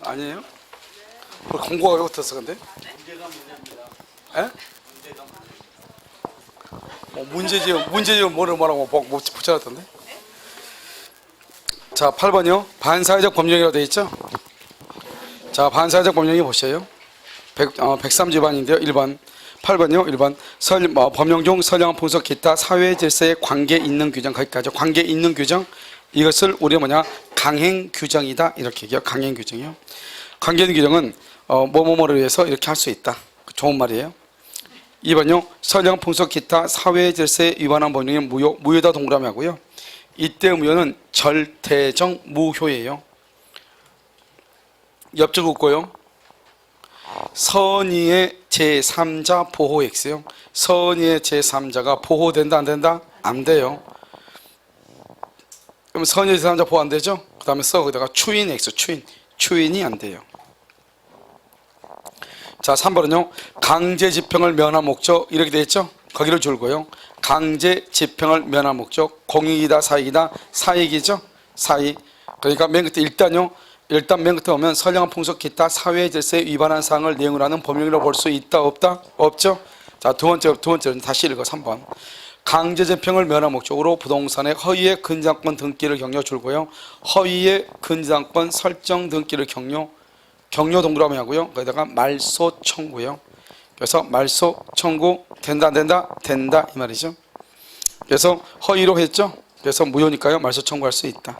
아니에요? 공고가 왜 붙었어 근데? 에? 문제지음 뭐라고 붙여놨던데? 자, 8번이요. 반사회적 법령이라고 되어 있죠? 자, 반사회적 법령이 보셔요. 103지반인데요. 1번. 8번이요. 1번. 법령 중 선량 풍속 기타 사회 질서에 관계 있는 규정, 거기까지 관계 있는 규정, 이것을 우리가 강행 규정이다 이렇게 얘기해요. 강행 규정이요. 관계 있는 규정은 뭐뭐뭐를 위해서 이렇게 할 수 있다. 좋은 말이에요. 2번요. 선량 풍속 기타 사회 질서에 위반한 법령이 무효다 동그라미 하고요. 이때 무효는 절대적 무효예요. 옆줄 긋고요. 선의의 제3자 보호 X요. 선의의 제3자가 보호된다 안 된다? 안 돼요. 그럼 선의의 제3자 보호 안 되죠? 그 다음에 거기다가 추인 X, 추인이 안 돼요. 자, 3번은요. 강제 집행을 면한 목적 이렇게 되어 있죠? 거기를 줄고요. 강제 집행을 면한 목적 공익이다 사익이다? 사익이죠? 사익. 그러니까 맨 끝에 일단 맨 끝에 오면 선량한 풍속 기타 사회 질서에 위반한 사항을 내용으로 하는 법령이라고 볼 수 있다 없다? 없죠? 자, 두 번째는 다시 읽어. 3번. 강제 집행을 면한 목적으로 부동산의 허위의 근저당권 등기를 격려 줄고요. 허위의 근저당권 설정 등기를 격려 동그라미 하고요. 거기다가 말소 청구요. 그래서 말소 청구 된다 안 된다? 된다 이 말이죠. 그래서 허위로 했죠. 그래서 무효니까요. 말소 청구할 수 있다.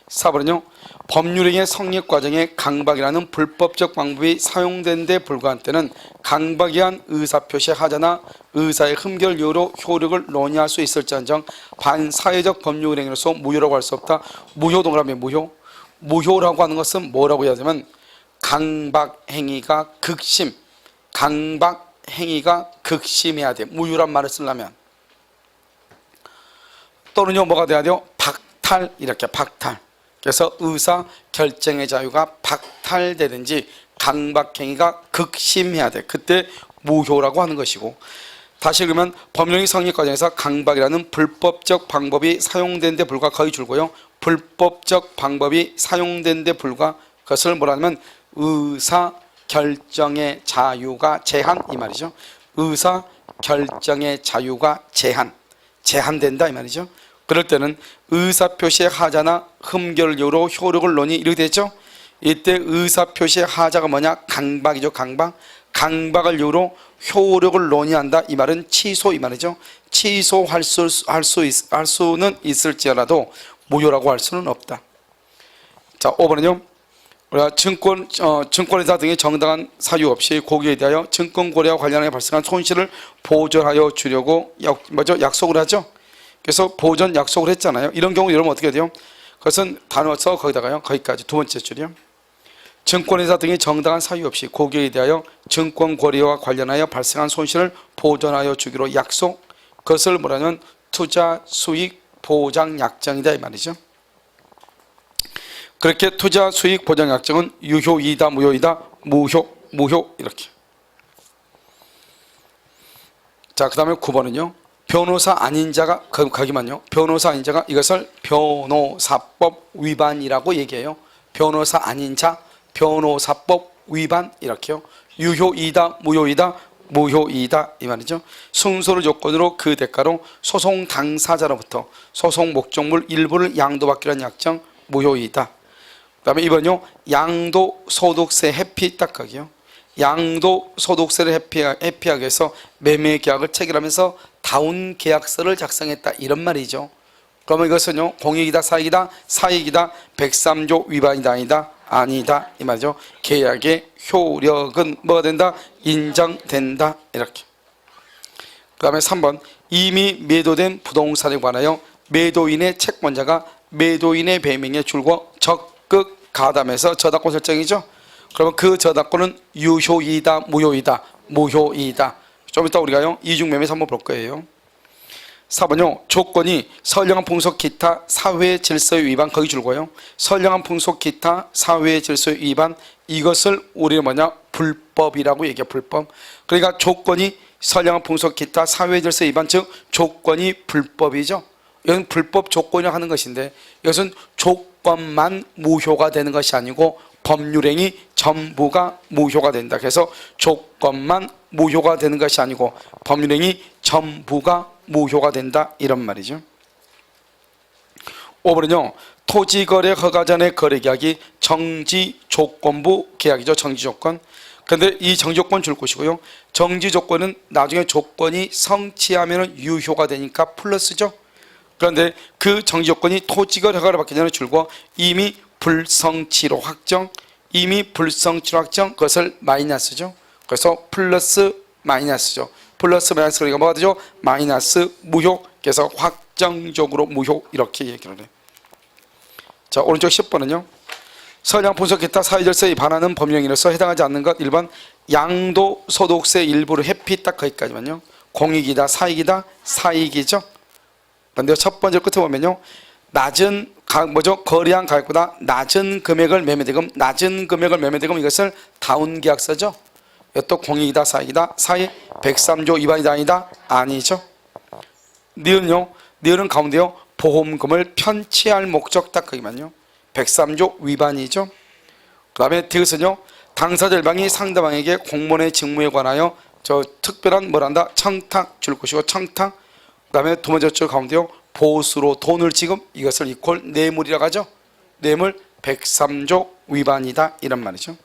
4번은요. 법률행위의 성립 과정에 강박이라는 불법적 방법이 사용된 데 불과한 때는 강박이한 의사표시의 하자나 의사의 흠결 이유로 효력을 논의할 수 있을지언정 반사회적 법률행위로서 무효라고 할 수 없다. 무효 동그라미 무효라고 하는 것은 뭐라고 해야 되면 강박행위가 극심해야 돼. 무효란 말을 쓰려면. 또는요 뭐가 돼야 돼요? 박탈 이렇게 박탈. 그래서 의사 결정의 자유가 박탈되든지 강박행위가 극심해야 돼. 그때 무효라고 하는 것이고. 다시 그러면 법령의 성립 과정에서 강박이라는 불법적 방법이 사용된 데 불과 거의 줄고요. 불법적 방법이 사용된 데 불과 그것을 뭐라 하면 의사 결정의 자유가 제한 이 말이죠. 의사 결정의 자유가 제한된다 이 말이죠. 그럴 때는 의사표시의 하자나 흠결 이유로 효력을 논의 이렇게 되죠. 이때 의사표시의 하자가 뭐냐? 강박이죠. 강박을 이유로 효력을 논의한다 이 말은 취소 이 말이죠. 취소할 수는 있을지라도 무효라고 할 수는 없다. 자, 5번은요. 증권회사 등의 정당한 사유 없이 고객에 대하여 증권거래와 관련하여 발생한 손실을 보전하여 주려고 약속을 하죠. 그래서 보전 약속을 했잖아요. 이런 경우 여러분 어떻게 돼요? 그것은 단어서 거기다가요. 거기까지 두 번째 줄이요. 증권회사 등의 정당한 사유 없이 고객에 대하여 증권거래와 관련하여 발생한 손실을 보전하여 주기로 약속. 그것을 뭐라면 투자 수익 보장 약정이다 이 말이죠. 그렇게 투자 수익 보장 약정은 유효이다 무효이다? 무효 이렇게. 자, 그 다음에 9번은요. 변호사 아닌 자가 거기만요. 변호사 아닌 자가 이것을 변호사법 위반이라고 얘기해요. 변호사 아닌 자 변호사법 위반 이렇게요. 유효이다 무효이다? 무효이다 이 말이죠. 승소를 조건으로 그 대가로 소송 당사자로부터 소송 목적물 일부를 양도받기로 한 약정 무효이다. 그 다음에 이번요. 양도소득세 회피 딱 거기요. 양도소득세를 회피하기 위해서 매매계약을 체결하면서 다운 계약서를 작성했다 이런 말이죠. 그러면 이것은요. 공익이다 사익이다? 사익이다. 103조 위반이다 아니다 이 말이죠. 계약의 효력은 뭐가 된다? 인정된다 이렇게. 그 다음에 3번 이미 매도된 부동산에 관하여 매도인의 채권자가 매도인의 배명에 줄고 적극 가담해서 저당권 설정이죠. 그러면 그 저당권은 유효이다 무효이다? 무효이다. 좀 이따 우리가요 이중매매에서 한번 볼 거예요. 4번요. 조건이 선량한 풍속 기타 사회 질서의 위반 거기 줄고요. 선량한 풍속 기타 사회 질서의 위반 이것을 우리는 불법이라고 얘기해요. 불법. 그러니까 조건이 선량한 풍속 기타 사회 질서 위반 즉 조건이 불법이죠. 이건 불법 조건이라고 하는 것인데 이것은 조건만 무효가 되는 것이 아니고 법률행위 전부가 무효가 된다. 그래서 조건만 무효가 되는 것이 아니고 법률행위 전부가 무효가 된다, 이런 말이죠. 5번은요. 토지거래 허가 전의 거래계약이 정지조건부 계약이죠. 정지조건. 그런데 이 정지조건 줄 것이고요. 정지조건은 나중에 조건이 성취하면 유효가 되니까 플러스죠. 그런데 그 정지조건이 토지거래 허가를 받기 전에 줄고 이미 불성취로 확정, 이미 불성취로 확정, 그것을 마이너스죠. 그래서 플러스 마이너스죠. 플러스 마이너스, 그러니까 뭐가 되죠? 마이너스 무효. 그래서 확정적으로 무효, 이렇게 얘기를 해요. 자, 오른쪽 10번은요. 서량 분석 기타 사회절차에 반하는 법령이로서 해당하지 않는 것. 1번 양도소득세 일부를 회피, 딱 거기까지만요. 공익이다, 사익이다, 사익이죠. 그런데 첫 번째 끝에 보면요. 낮은 거래한 가격보다 낮은 금액을 매매대금, 낮은 금액을 매매대금, 이것을 다운계약서죠. 이것도 공익이다, 사익이다, 사익 103조 위반이다, 아니다, 아니죠. 니은요. 니은은 가운데요. 보험금을 편취할 목적, 딱 거기만요. 103조 위반이죠. 그 다음에 디귿은요. 당사자 일방이 상대방에게 공무원의 직무에 관하여 특별한 뭐란다, 청탁 줄 것이고, 청탁. 그 다음에 두 번째 줄 가운데요. 보수로 돈을 지급, 이것을 이퀄 뇌물이라고 하죠. 뇌물 103조 위반이다, 이런 말이죠.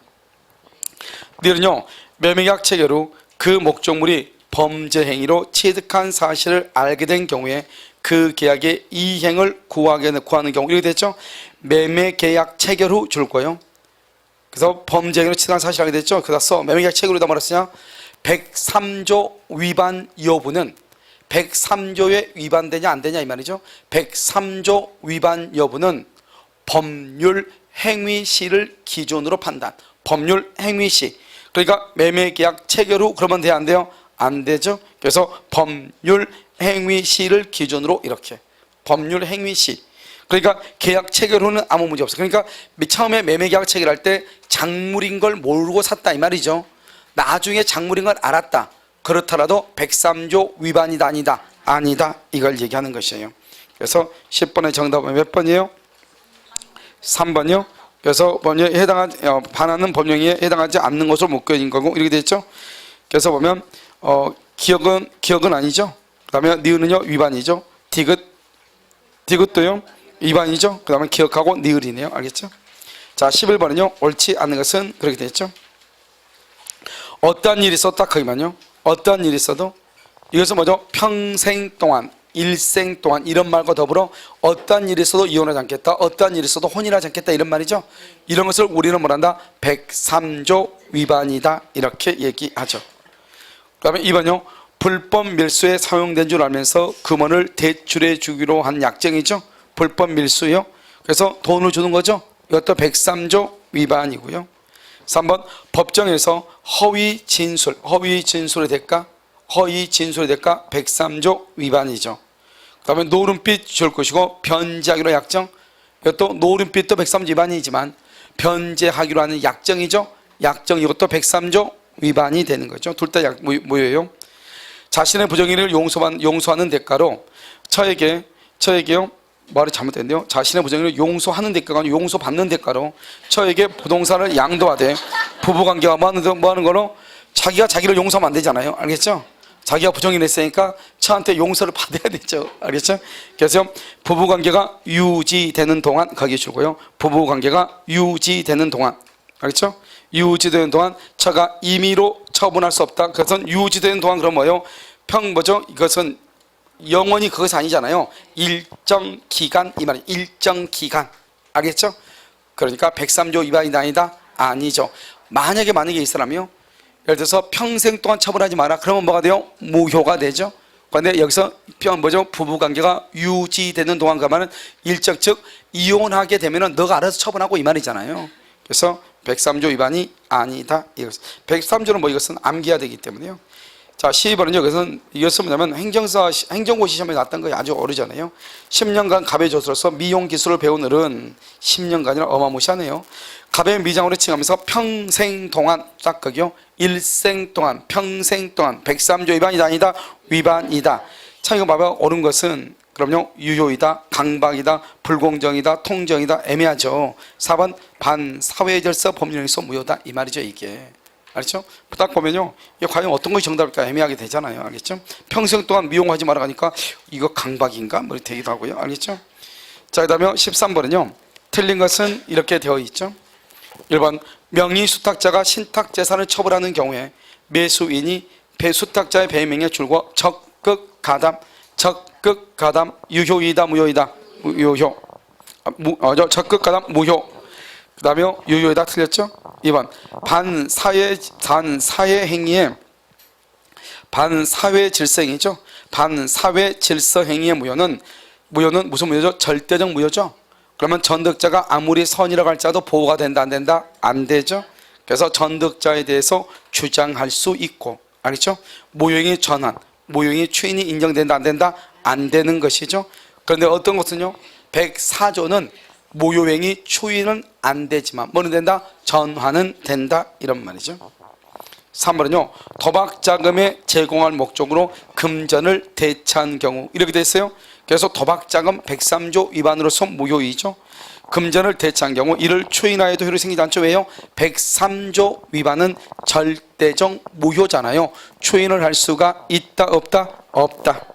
니은요. 매매계약 체결 후 그 목적물이 범죄 행위로 취득한 사실을 알게 된 경우에 그 계약의 이행을 구하는 경우, 이렇게 됐죠. 매매계약 체결 후 줄 거예요. 그래서 범죄 행위로 취득한 사실을 알게 됐죠. 그래서 매매계약 체결 후다 말했으냐, 103조 위반 여부는 103조에 위반되냐 안 되냐, 이 말이죠. 103조 위반 여부는 법률 행위시를 기준으로 판단. 법률 행위시. 그러니까 매매계약 체결 후 그러면 돼야 안 돼요? 안 되죠. 그래서 법률 행위시를 기준으로 이렇게. 법률 행위시. 그러니까 계약 체결 후는 아무 문제 없어요. 그러니까 처음에 매매계약 체결할 때 작물인 걸 모르고 샀다, 이 말이죠. 나중에 작물인 걸 알았다. 그렇더라도 103조 위반이다, 아니다, 아니다, 이걸 얘기하는 것이에요. 그래서 10번의 정답은 몇 번이에요? 3번이요. 그래서 반하는 법령에 해당하지 않는 것으로 묶여진 거고, 이렇게 됐죠. 그래서 보면 기억은 아니죠. 그 다음에 니은은요 위반이죠. 디귿도요 위반이죠. 그 다음에 기억하고 니을이네요. 알겠죠? 자, 11번은요 옳지 않는 것은 그렇게 됐죠. 어떠한 일이 있어도, 딱 거기만요. 어떠한 일이 있어도, 이것은 뭐죠? 평생 동안, 일생 동안, 이런 말과 더불어 어떠한 일이 있어도 이혼하지 않겠다, 어떠한 일이 있어도 혼인하지 않겠다, 이런 말이죠. 이런 것을 우리는 뭐란다? 103조 위반이다, 이렇게 얘기하죠. 그 다음에 2번요. 불법 밀수에 사용된 줄 알면서 금원을 대출해 주기로 한 약정이죠. 불법 밀수요. 그래서 돈을 주는 거죠. 이것도 103조 위반이고요. 3번 법정에서 허위 진술의 대가 103조 위반이죠. 그 다음에 노름빚 줄 것이고 변제하기로 약정, 이것도 노름빚도 103조 위반이지만 변제하기로 하는 약정이죠. 약정, 이것도 103조 위반이 되는 거죠. 둘 다 뭐예요? 자신의 부정행위를 용서하는 대가로 저에게요, 말이 잘못됐네요. 자신의 부정행위를 용서하는 대가가 아니고 용서받는 대가로 저에게 부동산을 양도하되 부부관계가 뭐 하는 거로 자기가 자기를 용서하면 안 되잖아요. 알겠죠? 자기가 부정행위를 했으니까 저한테 용서를 받아야 되죠. 알겠죠? 그래서 부부관계가 유지되는 동안 거기에 주고요. 부부관계가 유지되는 동안, 알겠죠? 유지되는 동안 처가 임의로 처분할 수 없다. 그것은 유지되는 동안 그럼 뭐예요? 이것은 영원히 그것이 아니잖아요. 일정 기간, 이 말이 일정 기간. 알겠죠? 그러니까 103조 위반이 아니다? 아니죠. 만약에 이 사람이요, 예를 들어서 평생 동안 처분하지 마라. 그러면 뭐가 돼요? 무효가 되죠. 그런데 여기서 부부관계가 유지되는 동안 그러면 일정, 즉 이혼하게 되면은 너가 알아서 처분하고, 이 말이잖아요. 그래서 103조 위반이 아니다. 103조는 이것은 암기해야 되기 때문에요. 자, 12번은요, 이것은 뭐냐면 행정고시 시험에 나왔던 거예요. 아주 오래전에요. 10년간 갑의 조수로서 미용 기술을 배운 어른, 10년간이라 어마무시하네요. 갑의 미장으로 칭하면서 평생 동안, 딱 거기요, 일생 동안, 평생 동안 103조 위반이다, 아니다? 위반이다. 참 이거 봐봐. 옳은 것은 그럼요, 유효이다, 강박이다, 불공정이다, 통정이다, 애매하죠. 4번 반사회질서 법률행위에서 무효다 이 말이죠. 이게 알겠죠? 딱 보면요, 이게 과연 어떤 것이 정답일까 애매하게 되잖아요. 알겠죠? 평생 동안 미용하지 말아 가니까 이거 강박인가? 뭐 되기도 하고요. 알겠죠? 자, 그 다음에 13번은요 틀린 것은 이렇게 되어 있죠. 1번 명의수탁자가 신탁재산을 처분하는 경우에 매수인이 수탁자의 배명에 줄고 적극 가담 유효이다 무효이다 무효 적극 가담 무효. 그 다음에 유효이다 틀렸죠. 2번 반사회 행위에 반사회 질서 행위죠. 반사회 질서 행위의 무효는 무슨 무효죠? 절대적 무효죠. 그러면 전득자가 아무리 선이라고 할지라도 보호가 된다 안 된다? 안 되죠. 그래서 전득자에 대해서 주장할 수 있고, 알겠죠? 모형의 전환, 모형의 추인이 인정된다 안 된다? 안 되는 것이죠. 그런데 어떤 것은요 104조는 모요행위 추인은 안 되지만 뭐는 된다? 전환은 된다 이런 말이죠. 3번은요 도박자금에 제공할 목적으로 금전을 대체한 경우 이렇게 됐어요. 그래서 도박자금 103조 위반으로서 무효이죠. 금전을 대체한 경우 이를 추인하여도 효력이 생기지 않죠. 왜요? 103조 위반은 절대적 무효잖아요. 추인을 할 수가 있다 없다? 없다.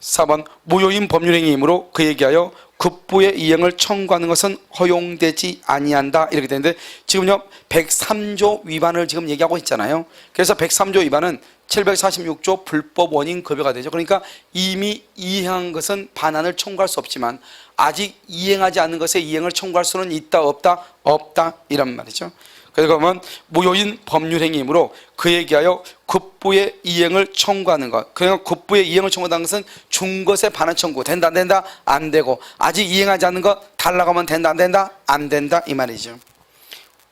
4번 무효인 법률행위이므로 그에 대하여 급부의 이행을 청구하는 것은 허용되지 아니한다 이렇게 되는데 지금요 103조 위반을 지금 얘기하고 있잖아요. 그래서 103조 위반은 746조 불법 원인 급여가 되죠. 그러니까 이미 이행한 것은 반환을 청구할 수 없지만 아직 이행하지 않은 것에 이행을 청구할 수는 있다 없다? 없다 이란 말이죠. 그래서 그러면 무효인 법률행위이므로 그에 대하여 급부의 이행을 청구하는 것. 그러니까 급부의 이행을 청구하는 것은 준 것에 반환 청구 된다 안 된다? 안 되고 아직 이행하지 않는 것 달라고 하면 된다 안 된다? 안 된다 이 말이죠.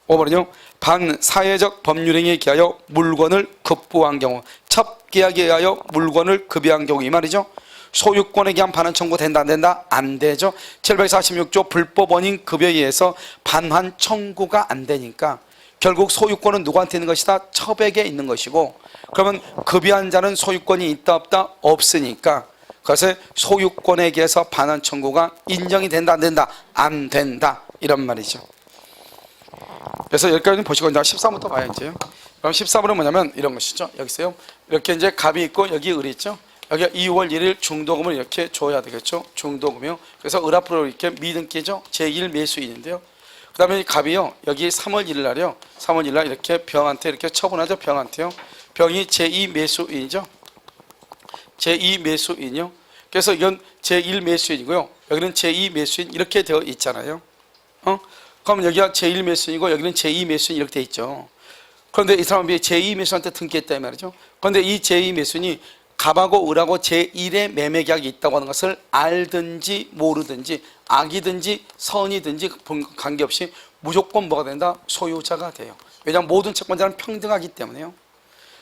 5번은요 반사회적 법률행위에 기하여 물건을 급부한 경우 첩계약에 의하여 물건을 급여한 경우 이 말이죠. 소유권에 대한 반환 청구 된다 안 된다? 안 되죠. 746조 불법 원인 급여에 의해서 반환 청구가 안 되니까 결국 소유권은 누구한테 있는 것이다? 첩에게 있는 것이고 그러면 급여한 자는 소유권이 있다 없다? 없으니까 그것을 소유권에 의해서 반환 청구가 인정이 된다 안 된다? 안 된다 이런 말이죠. 그래서 여기까지 보시고 이제 13부터 봐야 이제요. 그럼 14번은 뭐냐면 이런 것이죠. 여기 있어요. 이렇게 이제 갑이 있고 여기 을이 있죠. 여기 2월 1일 중도금을 이렇게 줘야 되겠죠. 중도금이요. 그래서 을 앞으로 이렇게 미등기죠. 제1 매수인인데요. 그 다음에 이 갑이요. 여기 3월 1일 날이요. 3월 1일 날 이렇게 병한테 이렇게 처분하죠. 병한테요. 병이 제2 매수인이죠. 제2 매수인이요. 그래서 이건 제1 매수인이고요. 여기는 제2 매수인 이렇게 되어 있잖아요. 그럼 여기가 제1 매수인이고 여기는 제2 매수인 이렇게 되어 있죠. 그런데 이 사람이 제2 매수한테 등기했다 이 말이죠. 그런데 이 제2 매수인이 갑하고 을하고 제1의 매매 계약이 있다고 하는 것을 알든지 모르든지 악이든지 선이든지 관계없이 무조건 뭐가 된다? 소유자가 돼요. 왜냐하면 모든 채권자는 평등하기 때문에요.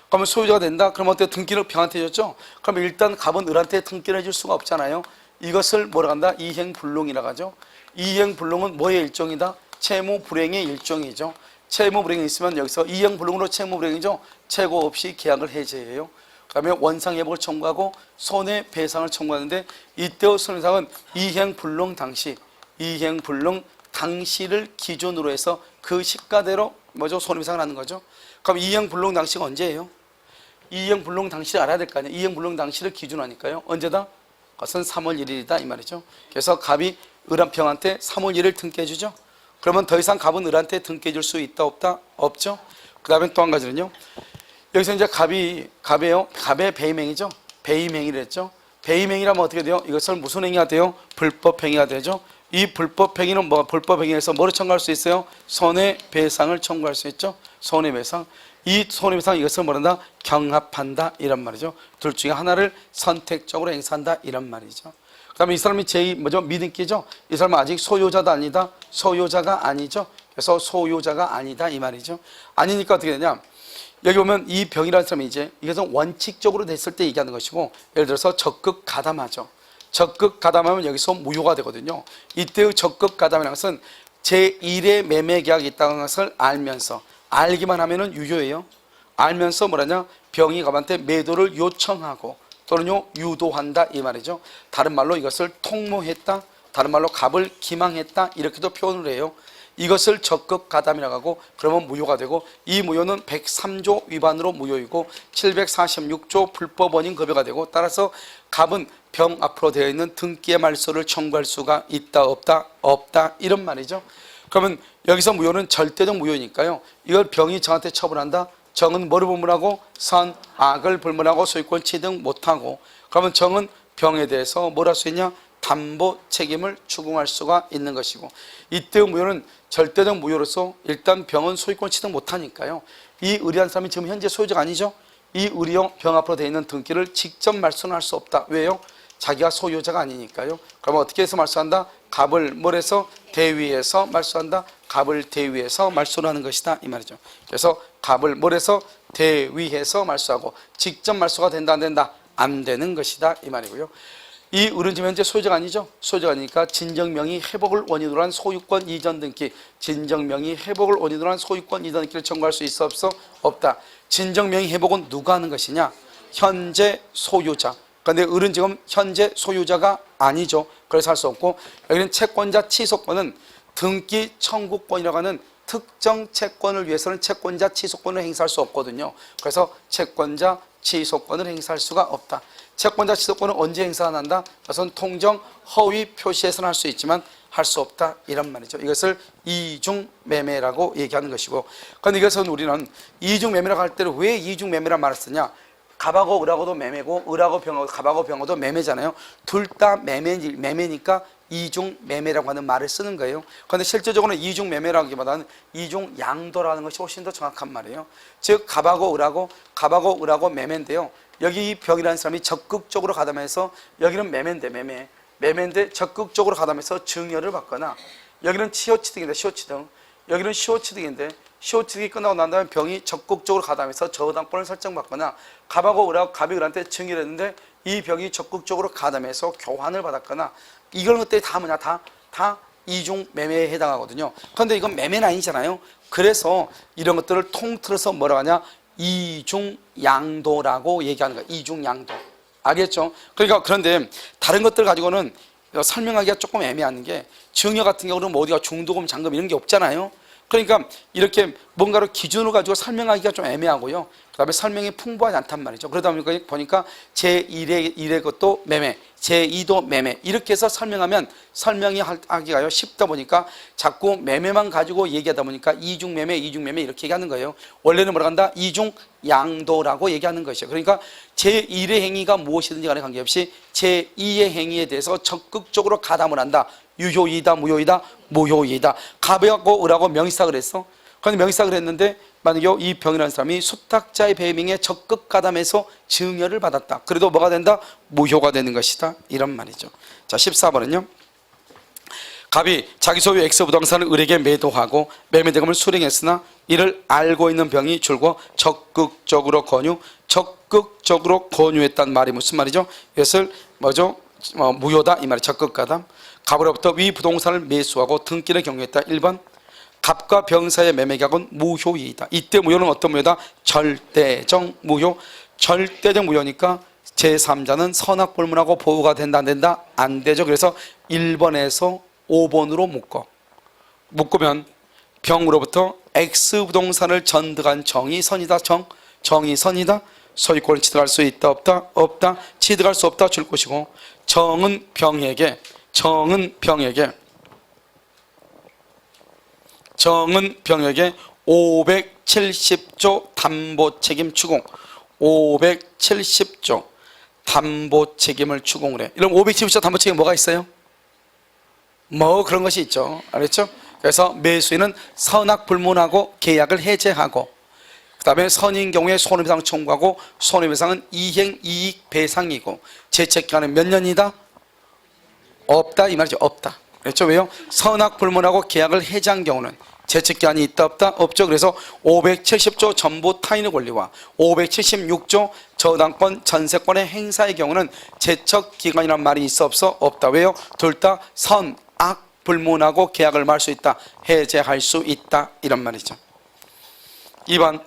그러면 소유자가 된다? 그러면 어떻게 등기를 병한테 줬죠? 그러면 일단 갑은 을한테 등기를 해줄 수가 없잖아요. 이것을 뭐라 한다? 이행불능이라고 하죠. 이행불능은 뭐의 일종이다? 채무불행의 일종이죠. 채무불행이 있으면 여기서 이행불능으로 채무불행이죠. 최고 없이 계약을 해제해요. 그다음에 원상회복을 청구하고 손해배상을 청구하는데 이때의 손해배상은 이행불능 당시를 기준으로 해서 그 시가대로 뭐죠? 손해배상을 하는 거죠. 그럼 이행불능 당시가 언제예요? 이행불능 당시를 알아야 될 거 아니에요. 이행불능 당시를 기준으로 하니까요. 언제다? 그것은 3월 1일이다 이 말이죠. 그래서 갑이 을한평한테 3월 1일 등기해 주죠. 그러면 더 이상 갑은 을한테 등기해 줄 수 있다 없다? 없죠. 그 다음에 또 한 가지는요. 여기서 이제 갑이에요. 갑의 배임행위죠. 배임행위를 했죠. 배임행위라면 어떻게 돼요? 이것을 무슨 행위가 돼요? 불법행위가 되죠. 이 불법행위는 불법행위에서 뭐를 청구할 수 있어요? 손해배상을 청구할 수 있죠. 손해배상. 이 손해배상 이것을 뭐란다? 경합한다 이란 말이죠. 둘 중에 하나를 선택적으로 행사한다 이란 말이죠. 그 다음에 이 사람이 미등기죠. 이 사람은 아직 소유자도 아니다. 소유자가 아니죠. 그래서 소유자가 아니다 이 말이죠. 아니니까 어떻게 되냐? 여기 보면 이 병이라는 사람이 이것은 원칙적으로 됐을 때 얘기하는 것이고 예를 들어서 적극 가담하죠. 적극 가담하면 여기서 무효가 되거든요. 이때의 적극 가담이라는 것은 제1의 매매 계약이 있다는 것을 알기만 하면은 유효예요. 알면서 뭐라냐? 병이 갑한테 매도를 요청하고 또는요 유도한다 이 말이죠. 다른 말로 이것을 통모했다, 다른 말로 갑을 기망했다 이렇게도 표현을 해요. 이것을 적극 가담이라고 하고 그러면 무효가 되고, 이 무효는 103조 위반으로 무효이고 746조 불법 원인 급여가 되고, 따라서 갑은 병 앞으로 되어 있는 등기의 말소를 청구할 수가 있다 없다? 없다 이런 말이죠. 그러면 여기서 무효는 절대적 무효니까요, 이걸 병이 정한테 처분한다. 정은 뭐를 불문하고? 선, 악을 불문하고 소유권 취득 못하고, 그러면 정은 병에 대해서 뭘 할 수 있냐? 담보 책임을 추궁할 수가 있는 것이고, 이때 무효는 절대적 무효로서 일단 병은 소유권 취득 못하니까요, 이 의뢰한 사람이 지금 현재 소유자가 아니죠. 이 의뢰형 병 앞으로 되어 있는 등기를 직접 말소는 할 수 없다. 왜요? 자기가 소유자가 아니니까요. 그러면 어떻게 해서 말소한다? 갑을 뭘 해서? 대위해서 말소한다. 갑을 대위해서 말소를 하는 것이다 이 말이죠. 그래서 갑을 뭘 해서? 대위해서 말소하고, 직접 말소가 된다 안 된다? 안 되는 것이다 이 말이고요. 이 을은 지금 현재 소유자가 아니죠. 소유자가 아니니까 진정명의 회복을 원인으로 한 소유권 이전 등기, 진정명의 회복을 원인으로 한 소유권 이전 등기를 청구할 수 있어 없어? 없다. 진정명의 회복은 누가 하는 것이냐? 현재 소유자. 그런데 을은 지금 현재 소유자가 아니죠. 그래서 할 수 없고, 여기는 채권자 취소권은 등기 청구권이라고 하는 특정 채권을 위해서는 채권자 취소권을 행사할 수 없거든요. 그래서 채권자 취소권을 행사할 수가 없다. 채권자 취소권은 언제 행사한다? 그것은 통정 허위 표시에서는 할 수 있지만 할 수 없다 이런 말이죠. 이것을 이중매매라고 얘기하는 것이고, 그런데 이것은 우리는 이중매매라고 할 때는 왜 이중매매란 말을 쓰냐? 갑하고 을하고도 매매고, 을하고 병하고 갑하고 병하고도 매매잖아요. 둘 다 매매니까 이중매매라고 하는 말을 쓰는 거예요. 그런데 실제적으로는 이중매매라기보다는 이중양도라는 것이 훨씬 더 정확한 말이에요. 즉 갑하고 을하고 매매인데요, 여기 이 병이라는 사람이 적극적으로 가담해서, 여기는 매매인데 적극적으로 가담해서 증여를 받거나, 여기는 시효취득인데 여기는 시효취득인데 시효취득이 끝나고 난 다음에 병이 적극적으로 가담해서 저당권을 설정받거나, 갑이 을한테 증여를 했는데 이 병이 적극적으로 가담해서 교환을 받았거나, 이런 것들이 다 뭐냐? 다 이중매매에 해당하거든요. 그런데 이건 매매는 아니잖아요. 그래서 이런 것들을 통틀어서 뭐라고 하냐? 이중양도라고 얘기하는 거예요. 이중양도. 알겠죠? 그러니까 그런데 다른 것들 가지고는 설명하기가 조금 애매한 게, 증여 같은 경우는 뭐 어디가 중도금, 잔금 이런 게 없잖아요. 그러니까 이렇게 뭔가를 기준으로 가지고 설명하기가 좀 애매하고요. 그 다음에 설명이 풍부하지 않단 말이죠. 그러다 보니까 제1의 것도 매매, 제2도 매매 이렇게 해서 설명이 하기가요 쉽다 보니까 자꾸 매매만 가지고 얘기하다 보니까 이중매매 이렇게 얘기하는 거예요. 원래는 뭐라고 한다? 이중양도라고 얘기하는 것이죠. 그러니까 제1의 행위가 무엇이든지 간에 관계없이 제2의 행위에 대해서 적극적으로 가담을 한다. 유효이다 무효이다? 무효이다. 갑하고 을하고 명의사를 했어. 그런데 명의사를 했는데 만약에 이 병이라는 사람이 수탁자의 배명에 적극 가담해서 증여를 받았다. 그래도 뭐가 된다? 무효가 되는 것이다 이런 말이죠. 자 14번은요, 갑이 자기 소유 X부동산을 을에게 매도하고 매매대금을 수령했으나 이를 알고 있는 병이 줄고 적극적으로 권유했단 말이 무슨 말이죠? 이것을 뭐죠? 무효다 이 말이 적극 가담. 갑으로부터 위 부동산을 매수하고 등기를 경유했다. 1번 갑과 병 사이의 매매계약은 무효이다. 이때 무효는 어떤 무효다? 절대적 무효. 절대적 무효니까 제3자는 선악불문하고 보호가 된다 안 된다? 안 되죠. 그래서 1번에서 5번으로 묶으면 병으로부터 X부동산을 전득한 정이 선이다. 정이 선이다. 소유권을 취득할 수 있다 없다? 없다. 취득할 수 없다 줄 것이고, 정은 병에게 570조 담보책임 추궁, 570조 담보책임을 추궁을 해. 이런 570조 담보책임 뭐가 있어요? 뭐 그런 것이 있죠. 알겠죠? 그래서 매수인은 선악불문하고 계약을 해제하고, 그 다음에 선인 경우에 손해배상 청구하고, 손해배상은 이행 이익 배상이고, 제책기간은 몇 년이다? 없다 이 말이죠. 없다. 그렇죠? 왜요? 선악불문하고 계약을 해제한 경우는 제책기한이 있다 없다? 없죠. 그래서 570조 전부 타인의 권리와 576조 저당권 전세권의 행사의 경우는 제척기간이라는 말이 있어 없어? 없다. 왜요? 둘 다 선악불문하고 계약을 말 수 있다, 해제할 수 있다 이런 말이죠. 2번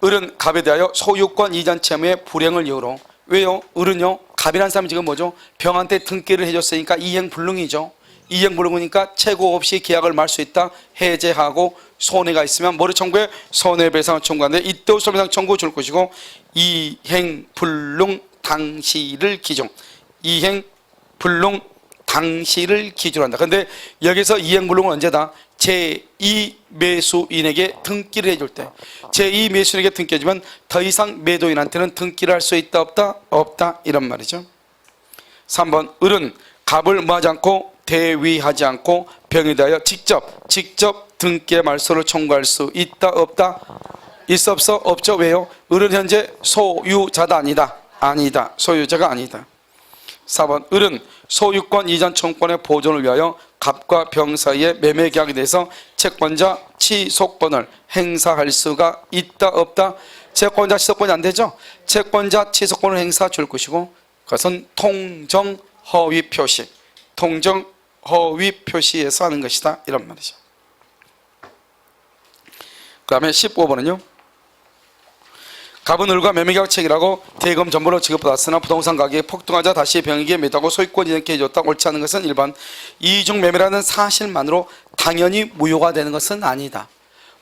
을은 갑에 대하여 소유권 이전 채무의 불행을 이유로 왜요? 을은요, 갑이라는 사람이 지금 뭐죠? 병한테 등기를 해줬으니까 이행불능이죠. 이행불능이니까 최고 없이 계약을 말 수 있다. 해제하고 손해가 있으면 뭐를 청구해? 손해배상을 청구하는데 이때 손해배상 청구 줄 것이고, 이행불능 당시를 기준, 이행불능 당시를 기준으로 한다. 근데 여기서 이행불능은 언제다? 제2매수인에게 등기를 해줄 때, 제2매수인에게 등기해주면 더 이상 매도인한테는 등기를 할 수 있다 없다? 없다, 이런 말이죠. 3번 을은 갑을 뭐하지 않고 대위하지 않고 병에 대하여 직접 등기의 말소를 청구할 수 있다 없다? 있어 없어? 없죠. 왜요? 을은 현재 소유자다 아니다? 아니다. 소유자가 아니다. 4번 을은 소유권 이전 청구권의 보존을 위하여 갑과 병 사이의 매매 계약에 대해서 채권자 취소권을 행사할 수가 있다 없다? 채권자 취소권이 안 되죠. 채권자 취소권을 행사해 줄 것이고, 그것은 통정 허위 표시, 통정 허위 표시에서 하는 것이다, 이런 말이죠. 그 다음에 15번은요, 갑은 을과 매매계약 체결하고 대금 전부로 지급받았으나 부동산 가격이 폭등하자 다시 병에게 매도하고 소유권 이전케 해줬다. 옳지 않은 것은 1번 이중 매매라는 사실만으로 당연히 무효가 되는 것은 아니다.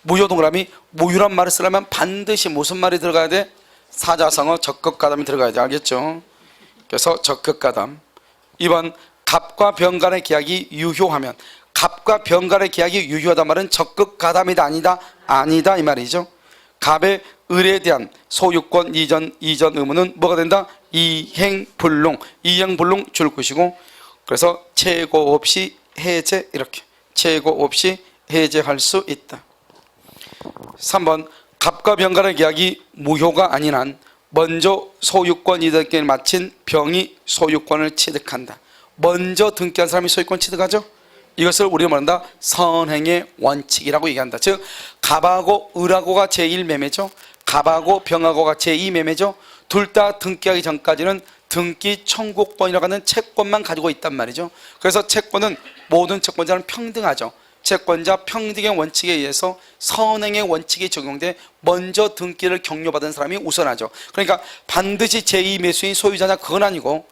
무효 동그라미, 무효란 말을 쓰려면 반드시 무슨 말이 들어가야 돼? 사자성어 적극가담이 들어가야 돼. 알겠죠? 그래서 적극가담. 2번 갑과 병 간의 계약이 유효하면, 갑과 병 간의 계약이 유효하다 말은 적극가담이다 아니다? 아니다, 이 말이죠. 갑의 을에 대한 소유권 이전 의무는 뭐가 된다? 이행불능 줄 것이고, 그래서 최고 없이 해제, 이렇게 최고 없이 해제할 수 있다. 3번 갑과 병 간의 계약이 무효가 아닌 한 먼저 소유권 이전을 마친 병이 소유권을 취득한다. 먼저 등기한 사람이 소유권 취득하죠. 이것을 우리가 말한다 선행의 원칙이라고 얘기한다. 즉 갑하고 을하고가 제1매매죠. 갑하고 병하고가 제2매매죠. 둘 다 등기하기 전까지는 등기 청구권이라고 하는 채권만 가지고 있단 말이죠. 그래서 채권은 모든 채권자는 평등하죠. 채권자 평등의 원칙에 의해서 선행의 원칙이 적용돼 먼저 등기를 격려받은 사람이 우선하죠. 그러니까 반드시 제2매수인 소유자냐, 그건 아니고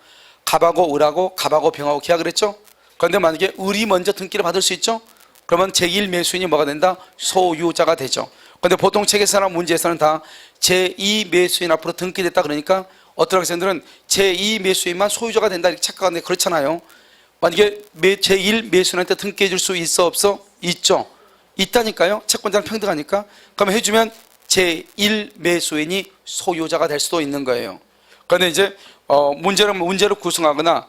갑하고 을하고 갑하고 병하고 계약을 했죠. 그런데 만약에 을이 먼저 등기를 받을 수 있죠. 그러면 제1매수인이 뭐가 된다? 소유자가 되죠. 그런데 보통 책에서나 문제에서는 다 제2매수인 앞으로 등기됐다 그러니까 어떤 학생들은 제2매수인만 소유자가 된다 이렇게 착각하는데 그렇잖아요. 만약에 제1매수인한테 등기해 줄 수 있어 없어? 있죠. 있다니까요. 채권자는 평등하니까. 그러면 해주면 제1매수인이 소유자가 될 수도 있는 거예요. 그런데 이제 문제를 구성하거나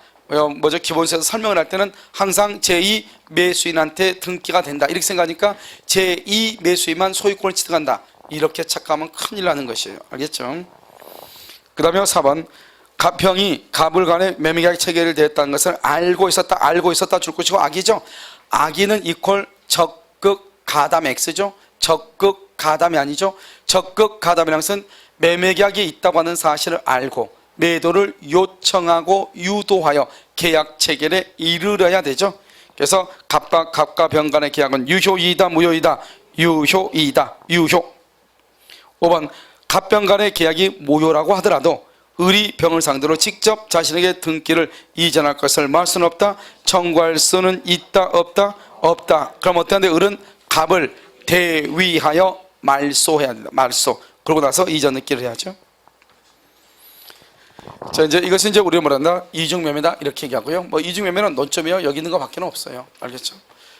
기본서에서 설명을 할 때는 항상 제2매수인한테 등기가 된다 이렇게 생각하니까 제2매수인만 소유권을 취득한다 이렇게 착각하면 큰일 나는 것이에요. 알겠죠? 그 다음에 4번 갑병이 갑을 간에 매매계약 체결이 되었다는 것을 알고 있었다 줄 것이고, 악이죠. 악의는 이퀄 적극가담 X죠. 적극가담이 아니죠. 적극가담이라는 것은 매매계약이 있다고 하는 사실을 알고 매도를 요청하고 유도하여 계약 체결에 이르러야 되죠. 그래서 갑과 병 간의 계약은 유효이다 무효이다? 유효이다. 유효. 5번 갑병 간의 계약이 무효라고 하더라도 을이 병을 상대로 직접 자신에게 등기를 이전할 것을 말 수는 없다. 청구할 수는 있다 없다? 없다. 그럼 어떠한데 을은 갑을 대위하여 말소해야 된다. 말소. 그러고 나서 이전 등기를 해야죠. 자, 이제 이것은 이제 우리가 뭐란다? 이중매매다 이렇게 얘기하고요. 이중매매는 논점이요. 여기 있는 것밖에 없어요. 알겠죠?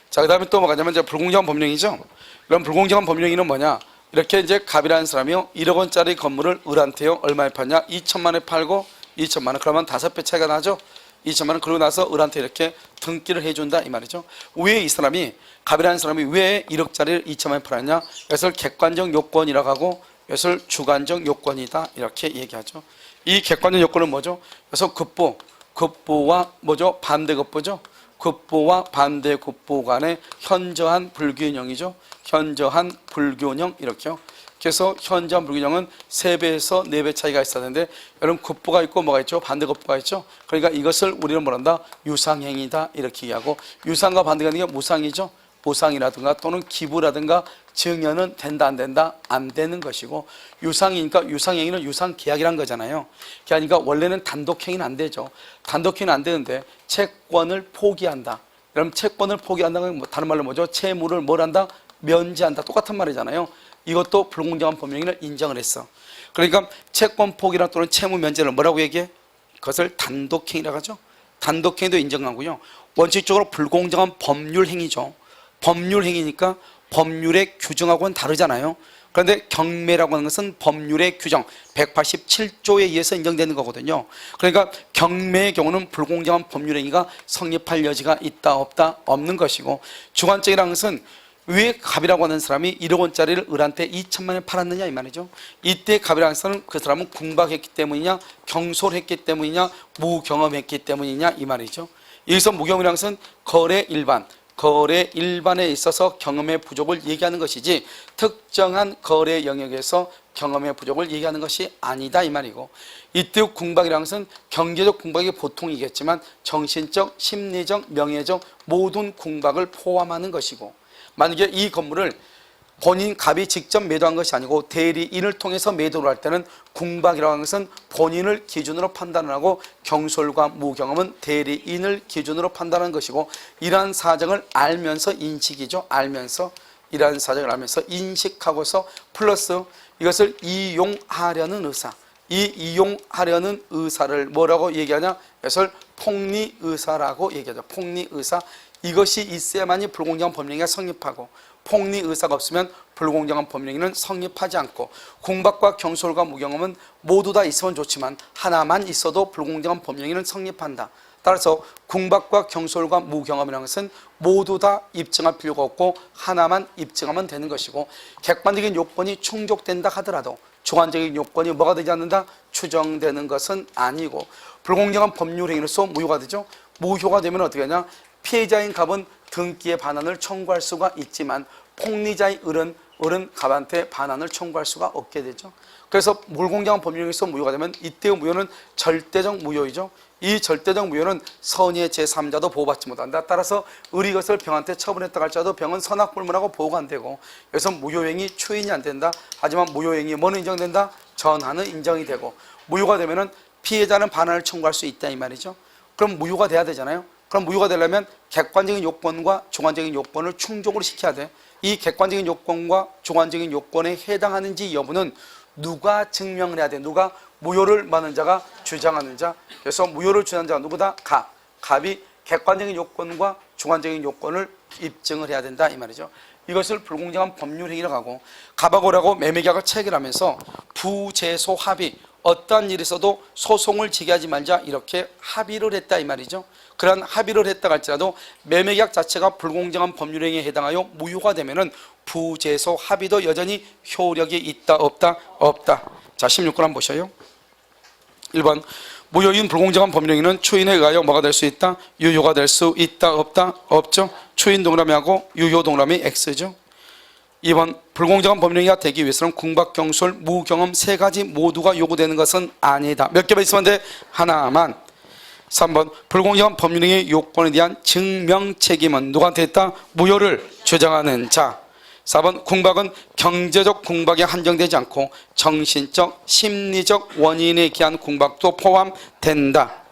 자, 그 다음에 또 뭐가 냐면 이제 불공정한 법령이죠. 그럼 불공정한 법령이는 뭐냐? 이렇게 이제 갑이라는 사람이요 1억 원짜리 건물을 을한테요 얼마에 팔냐? 2천만 원에 팔고 2천만 원. 그러면 5배 차이가 나죠. 2천만 원. 그러고 나서 을한테 이렇게 등기를 해준다 이 말이죠. 왜 이 사람이 갑이라는 사람이 왜 1억짜리를 2천만 원에 팔았냐? 이것을 객관적 요건이라고 하고 이것을 주관적 요건이다 이렇게 얘기하죠. 이 객관적 요건은 뭐죠? 그래서 급보와 뭐죠? 반대급보죠. 급보와 반대급보 간의 현저한 불균형이죠. 현저한 불균형 이렇게요. 그래서 현저한 불균형은 3배에서 4배 차이가 있었는데 여러분 급보가 있고 뭐가 있죠? 반대급보가 있죠. 그러니까 이것을 우리는 뭐란다? 유상행위다 이렇게 얘기하고, 유상과 반대가 있는 게 무상이죠. 보상이라든가 또는 기부라든가 증여는 된다 안 된다? 안 되는 것이고, 유상이니까 유상행위는 유상계약이란 거잖아요. 그러니까 원래는 단독행위는 안 되죠. 단독행위는 안 되는데 채권을 포기한다. 그럼 채권을 포기한다는 건 다른 말로 뭐죠? 채무를 뭘 한다? 면제한다. 똑같은 말이잖아요. 이것도 불공정한 법령을 인정을 했어. 그러니까 채권 포기나 또는 채무 면제를 뭐라고 얘기해? 그것을 단독행위라고 하죠. 단독행위도 인정하고요. 원칙적으로 불공정한 법률행위죠. 법률행위니까 법률의 규정하고는 다르잖아요. 그런데 경매라고 하는 것은 법률의 규정 187조에 의해서 인정되는 거거든요. 그러니까 경매의 경우는 불공정한 법률행위가 성립할 여지가 있다 없다? 없는 것이고, 주관적이라는 것은 왜 갑이라고 하는 사람이 1억 원짜리를 을한테 2천만 원에 팔았느냐 이 말이죠. 이때 갑이라는 사람은 그 사람은 궁박했기 때문이냐, 경솔했기 때문이냐, 무경험했기 때문이냐 이 말이죠. 여기서 무경험이라는 것은 거래 일반에 있어서 경험의 부족을 얘기하는 것이지 특정한 거래 영역에서 경험의 부족을 얘기하는 것이 아니다 이 말이고, 이때 궁박이라는 것은 경제적 궁박이 보통이겠지만 정신적, 심리적, 명예적 모든 궁박을 포함하는 것이고, 만약에 이 건물을 본인 갑이 직접 매도한 것이 아니고 대리인을 통해서 매도를 할 때는 궁박이라고 하는 것은 본인을 기준으로 판단을 하고, 경솔과 무경험은 대리인을 기준으로 판단하는 것이고, 이러한 사정을 알면서 인식이죠. 이러한 사정을 알면서 인식하고서 플러스 이것을 이용하려는 의사, 이 이용하려는 의사를 뭐라고 얘기하냐? 이것을 폭리의사라고 얘기하죠. 폭리의사. 이것이 있어야만이 불공정한 법령이 성립하고, 폭리의사가 없으면 불공정한 법령은 성립하지 않고, 궁박과 경솔과 무경험은 모두 다 있으면 좋지만 하나만 있어도 불공정한 법령은 성립한다. 따라서 궁박과 경솔과 무경험이라는 것은 모두 다 입증할 필요가 없고 하나만 입증하면 되는 것이고, 객관적인 요건이 충족된다 하더라도 주관적인 요건이 뭐가 되지 않는다? 추정되는 것은 아니고, 불공정한 법률행위로서 무효가 되죠. 무효가 되면 어떻게 하냐? 피해자인 갑은 등기의 반환을 청구할 수가 있지만 폭리자인 을은 갑한테 반환을 청구할 수가 없게 되죠. 그래서 불공정한 법률에서 무효가 되면 이때의 무효는 절대적 무효이죠. 이 절대적 무효는 선의의 제3자도 보호받지 못한다. 따라서 을이 이것을 병한테 처분했다 할지라도 병은 선악불문하고 보호가 안 되고, 그래서 무효행위 추인이 안 된다. 하지만 무효행위 뭐는 인정된다? 전환은 인정이 되고, 무효가 되면은 피해자는 반환을 청구할 수 있다 이 말이죠. 그럼 무효가 돼야 되잖아요. 그럼 무효가 되려면 객관적인 요건과 주관적인 요건을 충족을 시켜야 돼. 이 객관적인 요건과 주관적인 요건에 해당하는지 여부는 누가 증명을 해야 돼? 누가? 무효를 받는 자가 주장하는 자. 그래서 무효를 주장하는 자가 누구다? 갑이 객관적인 요건과 주관적인 요건을 입증을 해야 된다 이 말이죠. 이것을 불공정한 법률행위라고 하고, 갑하고라고 매매계약을 체결하면서 부재소 합의, 어떠한 일이 있어도 소송을 제기하지 말자 이렇게 합의를 했다 이 말이죠. 그러한 합의를 했다 할지라도 매매계약 자체가 불공정한 법률행위에 해당하여 무효가 되면은 부재소 합의도 여전히 효력이 있다 없다? 없다. 자, 16번 한번 보셔요. 1번 무효인 불공정한 법령에는 추인에 의하여 뭐가 될 수 있다? 유효가 될 수 있다 없다? 없죠. 추인 동그라미하고 유효 동그라미 X죠. 2번 불공정한 법령이 되기 위해서는 궁박, 경솔, 무경험 세 가지 모두가 요구되는 것은 아니다. 몇 개만 있으면 돼? 하나만. 3번 불공정한 법령의 요건에 대한 증명 책임은 누구한테 있다? 무효를 주장하는 자. 4번 궁박은 경제적 궁박에 한정되지 않고 정신적, 심리적 원인에 기한 궁박도 포함된다.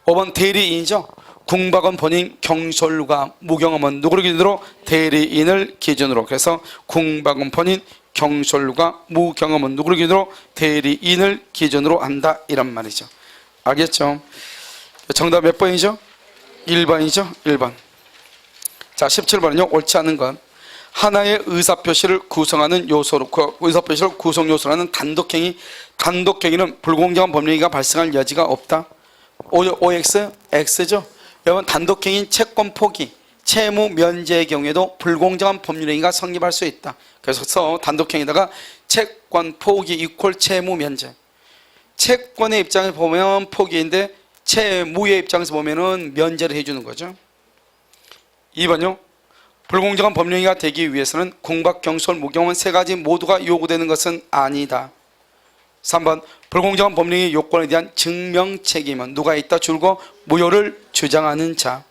5번 대리인이죠. 궁박은 본인, 경솔과 무경험은 누구를 기준으로? 대리인을 기준으로. 그래서 궁박은 본인, 경솔과 무경험은 누구를 기준으로? 대리인을 기준으로 한다 이란 말이죠. 알겠죠? 정답 몇 번이죠? 1번이죠. 1번. 자, 17번은요. 옳지 않은 건 하나의 의사표시를 구성하는 요소로, 의사표시를 구성 요소로 하는 단독행위, 단독행위는 불공정한 법령이 발생할 여지가 없다. OX, X죠. 여러분 단독행위인 채권 포기, 채무 면제의 경우에도 불공정한 법률행위가 성립할 수 있다. 그래서 단독행위다가 채권 포기 이퀄 채무 면제. 채권의 입장에서 보면 포기인데 채무의 입장에서 보면은 면제를 해주는 거죠. 2번요. 불공정한 법령이 되기 위해서는 궁박, 경솔, 무경험 세 가지 모두가 요구되는 것은 아니다. 3번 불공정한 법령의 요건에 대한 증명 책임은 누가 있다? 줄고 무효를 주장하는 자.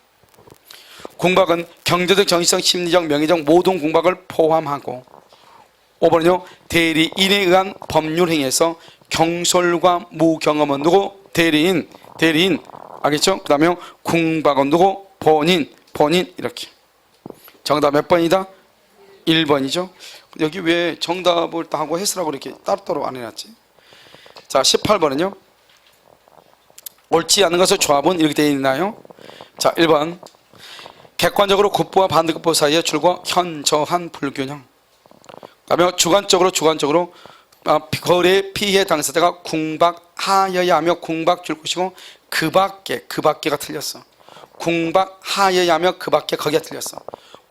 궁박은 경제적, 정신적, 심리적, 명예적 모든 궁박을 포함하고 5번은요. 대리인에 의한 법률 행위에서 경솔과 무경험은 누구? 대리인 알겠죠? 그 다음에 궁박은 누구? 본인 이렇게. 정답 몇 번이다? 1번이죠. 여기 왜 정답을 다 하고 해설하고 이렇게 따로따로 안 해놨지? 자, 18번은요. 옳지 않은 것의 조합은 이렇게 되어 있나요? 자, 1번. 객관적으로 급부와 반대급부 사이의 줄과 현저한 불균형. 그 다음에 주관적으로 거래 피해 당사자가 궁박하여야 하며 궁박 줄 것이고 그 밖에가 틀렸어. 궁박하여야 하며 그 밖에 거기가 틀렸어.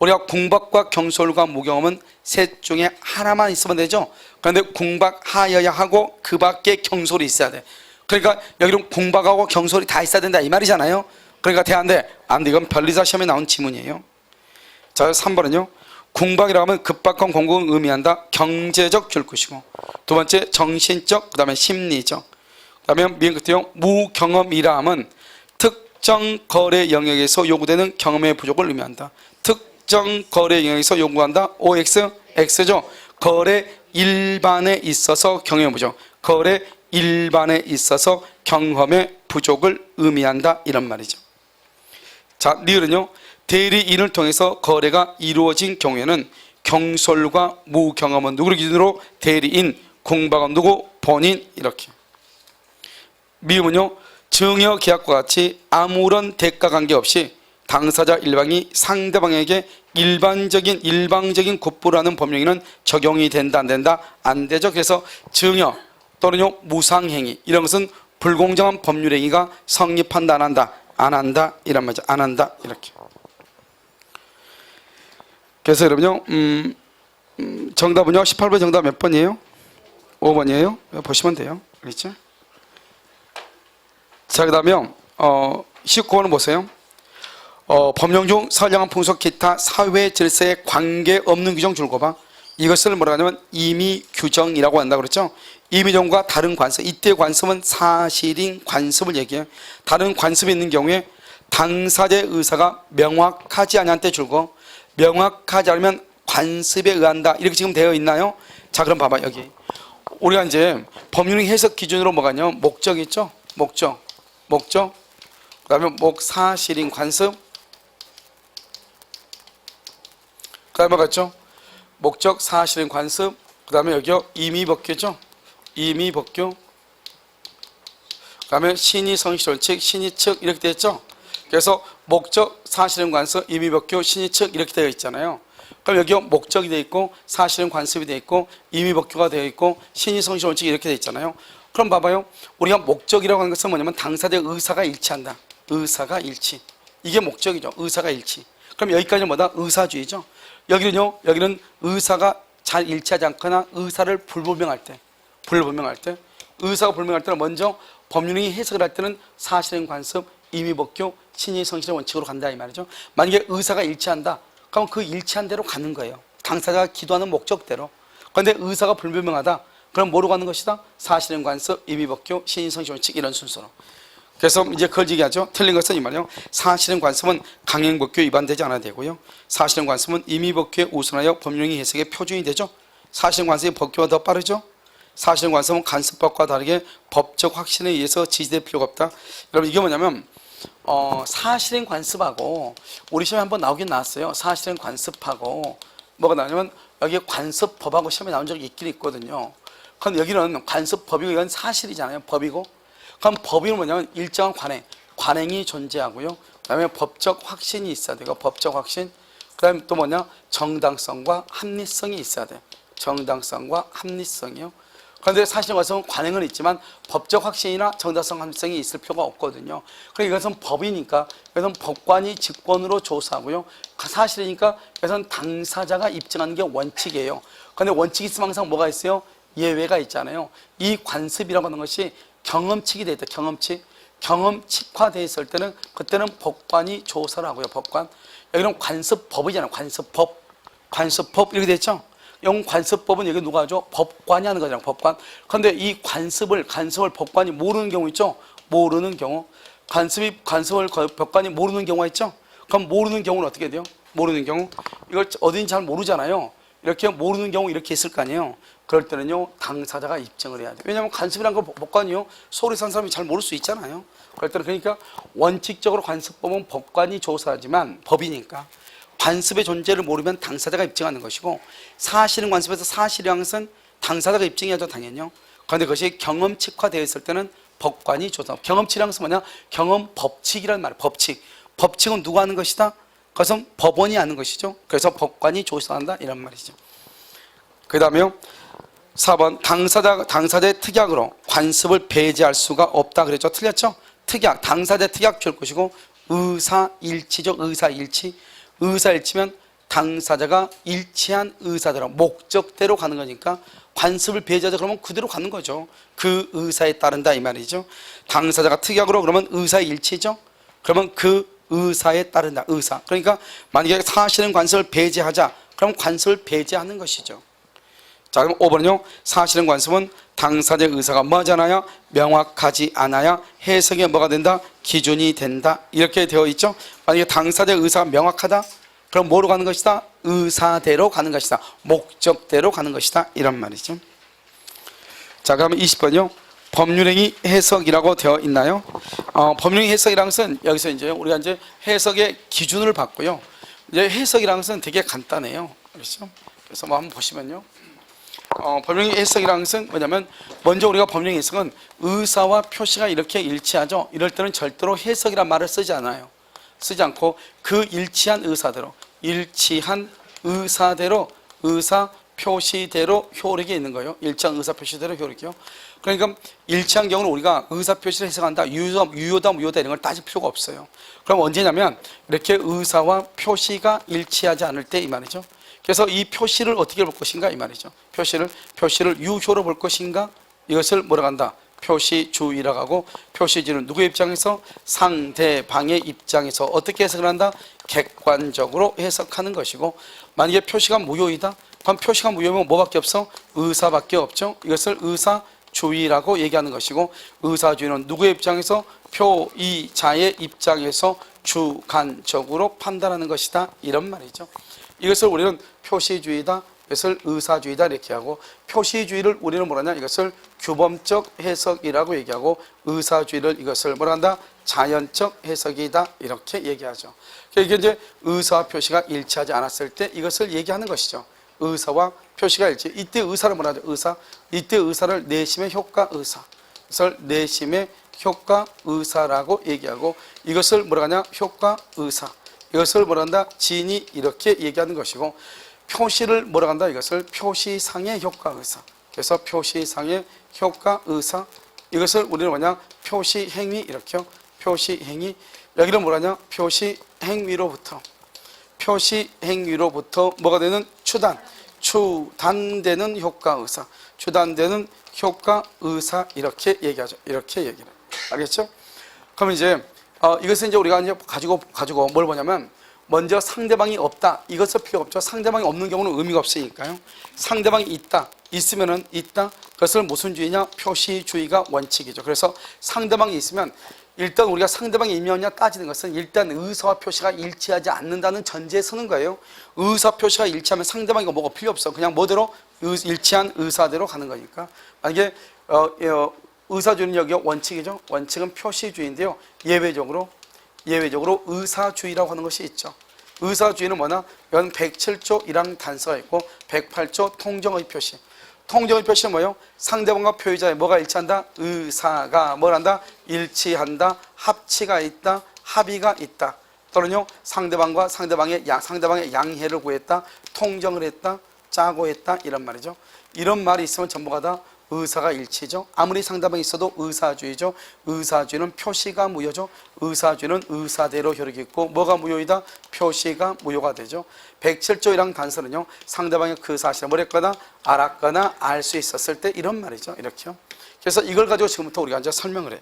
우리가 궁박과 경솔과 무경험은 셋 중에 하나만 있으면 되죠. 그런데 궁박하여야 하고 그 밖에 경솔이 있어야 돼. 그러니까 여기는 궁박하고 경솔이 다 있어야 된다 이 말이잖아요. 그러니까 돼야 안 돼? 안 돼. 이건 변리사 시험에 나온 지문이에요. 자, 3번은요. 궁박이라고 하면 급박한 공공을 의미한다. 경제적 줄 것이고 두 번째 정신적, 그 다음에 심리적, 그 다음에 맨 끝에요. 무경험이라 하면 특정 거래 영역에서 요구되는 경험의 부족을 의미한다. 특정 거래 영역에서 요구한다. OX, X죠. 거래 일반에 있어서 경험의 부족, 거래 일반에 있어서 경험의 부족을 의미한다 이런 말이죠. 자, 리을은요. 대리인을 통해서 거래가 이루어진 경우에는 경솔과 무경험은 누구를 기준으로? 대리인, 궁박은 누구? 본인 이렇게. 미음은요. 증여 계약과 같이 아무런 대가 관계없이 당사자 일방이 상대방에게 일방적인 굿부라는 법령에는 적용이 된다 안 된다? 안 되죠. 그래서 증여 또는요 무상행위 이런 것은 불공정한 법률행위가 성립한다 안 한다? 안 한다 이란 말이죠. 안 한다 이렇게. 그래서 여러분요 정답은요 18번 정답 몇 번이에요? 5번이에요. 보시면 돼요. 그렇죠? 자, 그 다음에 19번은 보세요. 법령 중 선량한 풍속 기타 사회 질서에 관계없는 규정 줄거 봐. 이것을 뭐라고 하냐면 임의 규정이라고 한다 그랬죠. 임의 규정과 다른 관습, 이때 관습은 사실인 관습을 얘기해요. 다른 관습이 있는 경우에 당사자의 의사가 명확하지 않은 때 줄거, 명확하지 않으면 관습에 의한다 이렇게 지금 되어 있나요? 자, 그럼 봐봐. 여기 우리가 이제 법률 해석 기준으로 뭐가 있냐면 목적 있죠. 목적 그 다음에 사실인 관습, 그 다음에 뭐가 있죠? 목적, 사실인 관습, 그 다음에 여기요 임의법규죠. 임의법규, 그 다음에 신의 성실 원칙, 신의 측 이렇게 되어 있죠. 그래서 목적, 사실인 관습, 임의법규, 신의 측 이렇게 되어 있잖아요. 그럼 여기요 목적이 되어 있고 사실인 관습이 되어 있고 임의법규가 되어 있고 신의 성실 원칙이 이렇게 되어 있잖아요. 그럼 봐봐요. 우리가 목적이라고 하는 것은 뭐냐면 당사자의 의사가 일치한다. 의사가 일치. 이게 목적이죠. 의사가 일치. 그럼 여기까지는 뭐다? 의사주의죠. 여기는 의사가 잘 일치하지 않거나 의사를 불분명할 때, 의사가 불분명할 때는 먼저 법률이 해석을 할 때는 사실인 관습, 임의법규, 신의 성실의 원칙으로 간다 이 말이죠. 만약에 의사가 일치한다. 그럼 그 일치한 대로 가는 거예요. 당사자가 기도하는 목적대로. 그런데 의사가 불분명하다. 그럼 뭐로 가는 것이다? 사실인 관습, 임의법규, 신의 성실 원칙 이런 순서로. 그래서 이제 그걸 얘기하죠. 틀린 것은 이 말이에요. 사실인 관습은 강행법규에 위반되지 않아야 되고요. 사실인 관습은 임의법규에 우선하여 법령의 해석의 표준이 되죠. 사실인 관습이 법규가 더 빠르죠. 사실인 관습은 간섭법과 다르게 법적 확신에 의해서 지지될 필요가 없다. 여러분 이게 뭐냐면 사실인 관습하고 우리 시험에 한번 나오긴 나왔어요. 사실인 관습하고 뭐가 나오냐면 여기 관습법하고 시험에 나온 적이 있긴 있거든요. 그럼 여기는 관습법이고 이건 사실이잖아요. 법이고. 그럼 법이 뭐냐면 일정한 관행이 존재하고요. 그 다음에 법적 확신이 있어야 되고 법적 확신. 그 다음에 또 뭐냐 정당성과 합리성이 있어야 돼. 정당성과 합리성이요. 그런데 사실 것은 관행은 있지만 법적 확신이나 정당성, 합리성이 있을 필요가 없거든요. 그러니까 이것은 법이니까 이것은 법관이 직권으로 조사하고요. 사실이니까 이것은 당사자가 입증하는 게 원칙이에요. 그런데 원칙이 있으면 항상 뭐가 있어요? 예외가 있잖아요. 이 관습이라고 하는 것이 경험칙이 되어 있다. 경험칙화되어 있을 때는 그때는 법관이 조사를 하고요. 법관. 여기는 관습법이잖아요. 관습법 이렇게 되어 있죠. 영 관습법은 여기 누가 하죠? 법관이 하는 거잖아요. 법관. 그런데 이 관습을 법관이 모르는 경우 있죠. 모르는 경우. 관습을 법관이 모르는 경우가 있죠. 그럼 모르는 경우는 어떻게 돼요? 모르는 경우 이걸 어딘지 잘 모르잖아요. 이렇게 모르는 경우 이렇게 있을 거 아니에요. 그럴 때는요 당사자가 입증을 해야 돼요. 왜냐하면 관습이란 걸 법관이요 소리 산 사람이 잘 모를 수 있잖아요. 그럴 때는 그러니까 원칙적으로 관습법은 법관이 조사하지만 법이니까 관습의 존재를 모르면 당사자가 입증하는 것이고, 사실은 관습에서 사실의 항은 당사자가 입증해야죠 당연히요. 그런데 그것이 경험칙화되어 있을 때는 법관이 조사. 경험칙이란 것은 뭐냐? 경험 법칙이란 말이에요. 법칙. 법칙은 누가 하는 것이다? 그것은 법원이 하는 것이죠. 그래서 법관이 조사한다 이런 말이죠. 그 다음에요 4번 당사자의 특약으로 관습을 배제할 수가 없다 그랬죠. 틀렸죠? 특약, 당사자의 특약 줄 것이고 의사일치죠. 의사일치. 의사일치면 당사자가 일치한 의사대로 목적대로 가는 거니까 관습을 배제하자 그러면 그대로 가는 거죠. 그 의사에 따른다 이 말이죠. 당사자가 특약으로 그러면 의사일치죠. 그러면 그 의사에 따른다. 의사. 그러니까 만약에 사실은 관습을 배제하자 그럼 관습을 배제하는 것이죠. 자, 그럼 5번은요. 사실은 관습은 당사자의 의사가 뭐잖아요? 명확하지 않아야 해석에 뭐가 된다? 기준이 된다. 이렇게 되어 있죠. 만약에 당사자의 의사가 명확하다? 그럼 뭐로 가는 것이다? 의사대로 가는 것이다. 목적대로 가는 것이다. 이런 말이죠. 자, 그러면 20번이요. 법률행위 해석이라고 되어 있나요? 법률행위 해석이라는 것은 여기서 이제 우리가 이제 해석의 기준을 받고요. 이제 해석이라는 것은 되게 간단해요. 그렇죠? 그래서 뭐 한번 보시면요. 법률행위 해석이라는 것은 뭐냐면 먼저 우리가 법률행위 해석은 의사와 표시가 이렇게 일치하죠. 이럴 때는 절대로 해석이란 말을 쓰지 않아요. 쓰지 않고 그 일치한 의사대로 의사 표시대로 효력이 있는 거예요. 일치한 의사 표시대로 효력이요. 그러니까 일치한 경우는 우리가 의사 표시를 해석한다. 유효다 무효다 이런 걸 따질 필요가 없어요. 그럼 언제냐면 이렇게 의사와 표시가 일치하지 않을 때 이 말이죠. 그래서 이 표시를 어떻게 볼 것인가 이 말이죠. 표시를 유효로 볼 것인가, 이것을 뭐라고 한다? 표시주의라고 하고, 표시주의는 누구의 입장에서? 상대방의 입장에서 어떻게 해석을 한다? 객관적으로 해석하는 것이고, 만약에 표시가 무효이다? 그럼 표시가 무효면 뭐밖에 없어? 의사밖에 없죠. 이것을 의사주의라고 얘기하는 것이고, 의사주의는 누구의 입장에서? 표의자의 입장에서 주관적으로 판단하는 것이다 이런 말이죠. 이것을 우리는 표시주의다, 이것을 의사주의다 이렇게 하고, 표시주의를 우리는 뭐라냐? 이것을 규범적 해석이라고 얘기하고, 의사주의를 이것을 뭐라 한다? 자연적 해석이다 이렇게 얘기하죠. 그러니까 이게 이제 의사와 표시가 일치하지 않았을 때 이것을 얘기하는 것이죠. 의사와 표시가 일치. 이때 의사를 뭐라 하죠? 의사. 이때 의사를 내심의 효과 의사. 이것을 내심의 효과 의사라고 얘기하고, 이것을 뭐라 하냐? 효과 의사. 이것을 뭐라 한다? 진이 이렇게 얘기하는 것이고, 표시를 뭐라 한다? 이것을 표시상의 효과 의사. 그래서 표시상의 효과 의사. 이것을 우리는 뭐냐? 표시행위 이렇게요. 표시행위. 여기는 뭐라냐? 표시행위로부터 뭐가 되는? 추단되는 효과 의사. 추단되는 효과 의사 이렇게 얘기하죠. 이렇게 얘기를. 알겠죠? 그럼 이제 이것은 이제 우리가 이제 가지고 뭘 보냐면, 먼저 상대방이 없다. 이것은 필요 없죠. 상대방이 없는 경우는 의미가 없으니까요. 상대방이 있으면은 있다. 그것을 무슨 주의냐? 표시주의가 원칙이죠. 그래서 상대방이 있으면 일단 우리가 상대방이 있느냐 따지는 것은 일단 의사와 표시가 일치하지 않는다는 전제에 서는 거예요. 의사 표시가 일치하면 상대방이 뭐가 필요 없어. 그냥 뭐대로 일치한 의사대로 가는 거니까. 만약에 의사주의는 여기 원칙이죠. 원칙은 표시주의인데요. 예외적으로 의사주의라고 하는 것이 있죠. 의사주의는 뭐냐? 연 107조 1항 단서가 있고 108조 통정의 표시. 통정의 표시는 뭐예요? 상대방과 표의자의 뭐가 일치한다? 의사가 뭘 한다? 일치한다. 합치가 있다. 합의가 있다. 또는요 상대방의 양해를 구했다. 통정을 했다. 짜고 했다. 이런 말이죠. 이런 말이 있으면 전부가 다 의사가 일치죠. 아무리 상대방이 있어도 의사주의죠. 의사주의는 표시가 무효죠. 의사주의는 의사대로 효력이 있고, 뭐가 무효이다? 표시가 무효가 되죠. 107조 1항 단서는요, 상대방의 그 사실을 뭐랬거나 알았거나 알 수 있었을 때 이런 말이죠. 이렇게요. 그래서 이걸 가지고 지금부터 우리가 이제 설명을 해.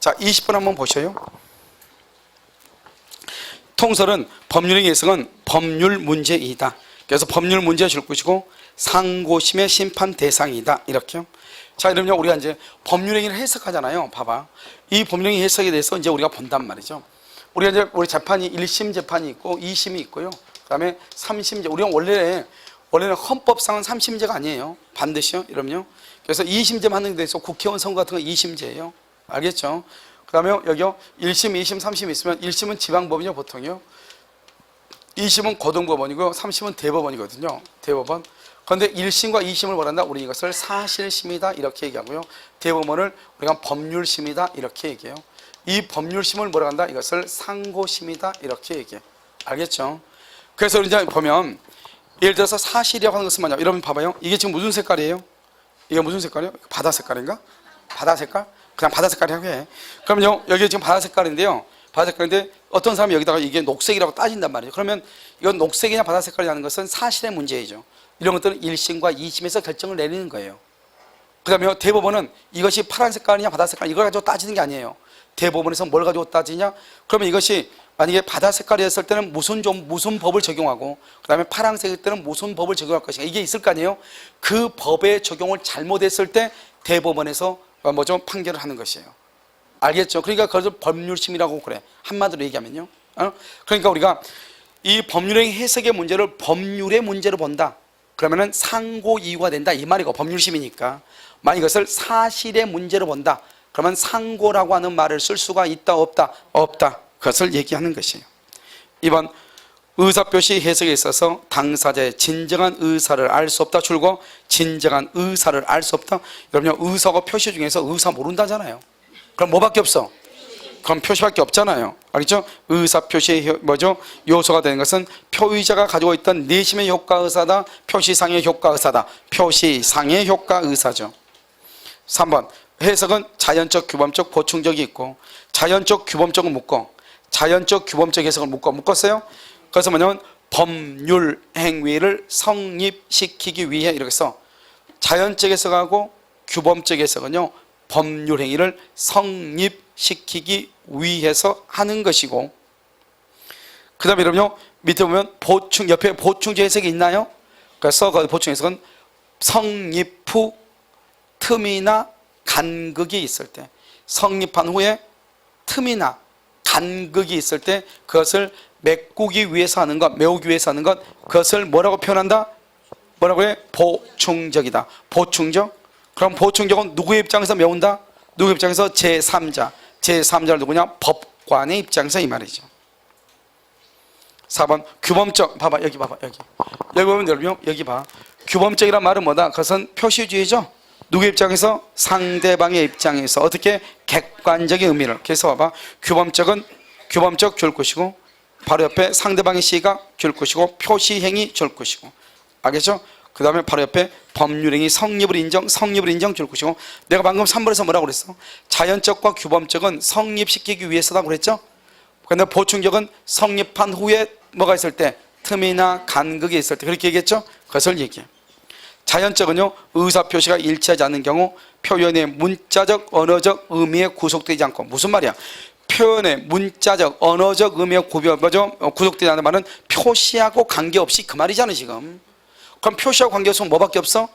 자, 20번 한번 보셔요. 통설은 법률행위 해석은 법률 문제이다. 그래서 법률 문제 줄 것이고 상고심의 심판 대상이다. 이렇게요. 자, 그러면 우리가 이제 법률행위를 해석하잖아요. 봐봐. 이 법률행위 해석에 대해서 이제 우리가 본단 말이죠. 우리가 이제 우리 재판이 1심 재판이 있고 2심이 있고요. 그다음에 3심제. 우리가 원래는 헌법상은 3심제가 아니에요. 반드시요. 여러분요. 그래서 2심제 하는 데 있어 국회의원 선거 같은 거 2심제예요. 알겠죠? 그다음에 여기요. 1심, 2심, 3심 있으면 1심은 지방법이요, 보통요. 2심은 고등법원이고요. 3심은 대법원이거든요. 대법원. 그런데 1심과 2심을 뭐란다? 우리 이것을 사실심이다 이렇게 얘기하고요. 대법원을 우리가 법률심이다 이렇게 얘기해요. 이 법률심을 뭐라 한다? 이것을 상고심이다 이렇게 얘기해. 알겠죠? 그래서 이제 보면 예를 들어서 사실이라고 하는 것은 뭐냐? 여러분 봐봐요. 이게 지금 무슨 색깔이에요? 이게 무슨 색깔이에요? 바다 색깔인가? 바다 색깔? 그냥 바다 색깔이라고 해. 그럼요, 여기 지금 바다 색깔인데요. 바다 색깔인데 어떤 사람이 여기다가 이게 녹색이라고 따진단 말이에요. 그러면 이건 녹색이냐 바다 색깔이냐는 것은 사실의 문제이죠. 이런 것들은 1심과 2심에서 결정을 내리는 거예요. 그 다음에 대법원은 이것이 파란 색깔이냐 바다 색깔 이걸 가지고 따지는 게 아니에요. 대법원에서 뭘 가지고 따지냐? 그러면 이것이 만약에 바다 색깔이었을 때는 무슨 법을 적용하고 그 다음에 파란색일 때는 무슨 법을 적용할 것인가 이게 있을 거 아니에요. 그 법의 적용을 잘못했을 때 대법원에서 판결을 하는 것이에요. 알겠죠? 그러니까 그것을 법률심이라고 그래. 한마디로 얘기하면요. 그러니까 우리가 이 법률의 해석의 문제를 법률의 문제로 본다. 그러면은 상고 이유가 된다 이 말이고 법률심이니까. 만약 이것을 사실의 문제로 본다. 그러면 상고라고 하는 말을 쓸 수가 있다 없다? 없다. 그것을 얘기하는 것이에요. 이번 의사표시 해석에 있어서 당사자의 진정한 의사를 알 수 없다 줄고 진정한 의사를 알 수 없다. 여러분 의사하고 표시 중에서 의사 모른다잖아요. 그럼 뭐밖에 없어? 그럼 표시밖에 없잖아요. 알겠죠? 의사표시의 요소가 되는 것은 표의자가 가지고 있던 내심의 효과의사다. 표시상의 효과의사다. 표시상의 효과의사죠. 3번 해석은 자연적, 규범적, 보충적이 있고 자연적, 규범적은 묶고 자연적, 규범적 해석을 묶었어요. 그래서 뭐냐면 법률 행위를 성립시키기 위해 이렇게 써. 자연적 해석하고 규범적 해석은요. 법률 행위를 성립시키기 위해서 하는 것이고 그 다음에 여러분요. 밑에 보면 옆에 보충적 해석이 있나요? 그래서 그 보충 해석은 성립 후 틈이나 간극이 있을 때 성립한 후에 틈이나 간극이 있을 때 그것을 메꾸기 위해서 하는 것, 메우기 위해서 하는 것 그것을 뭐라고 표현한다? 뭐라고 해? 보충적이다. 보충적? 그럼 보충적은 누구의 입장에서 메운다? 누구의 입장에서? 제3자. 제3자를 누구냐? 법관의 입장에서 이 말이죠. 4번 규범적. 봐봐 여기 봐봐 여기 보면 여러분 여기 봐. 규범적이란 말은 뭐다? 그것은 표시주의죠. 누구의 입장에서? 상대방의 입장에서 어떻게? 객관적인 의미를. 그래서 봐봐 규범적은 규범적 줄 것이고 바로 옆에 상대방의 시각 줄 것이고 표시행위 줄 것이고 알겠죠? 그 다음에 바로 옆에 법률행위 성립을 인정 줄 것이고 내가 방금 3번에서 뭐라고 그랬어? 자연적과 규범적은 성립시키기 위해서라고 그랬죠? 그런데 보충적은 성립한 후에 뭐가 있을 때 틈이나 간극이 있을 때 그렇게 얘기했죠? 그것을 얘기해. 자연적은요 의사표시가 일치하지 않는 경우 표현의 문자적 언어적 의미에 구속되지 않고 무슨 말이야? 표현의 문자적 언어적 의미에 구속되지 않는 말은 표시하고 관계없이 그 말이잖아 지금. 그럼 표시하고 관계없으면 뭐밖에 없어?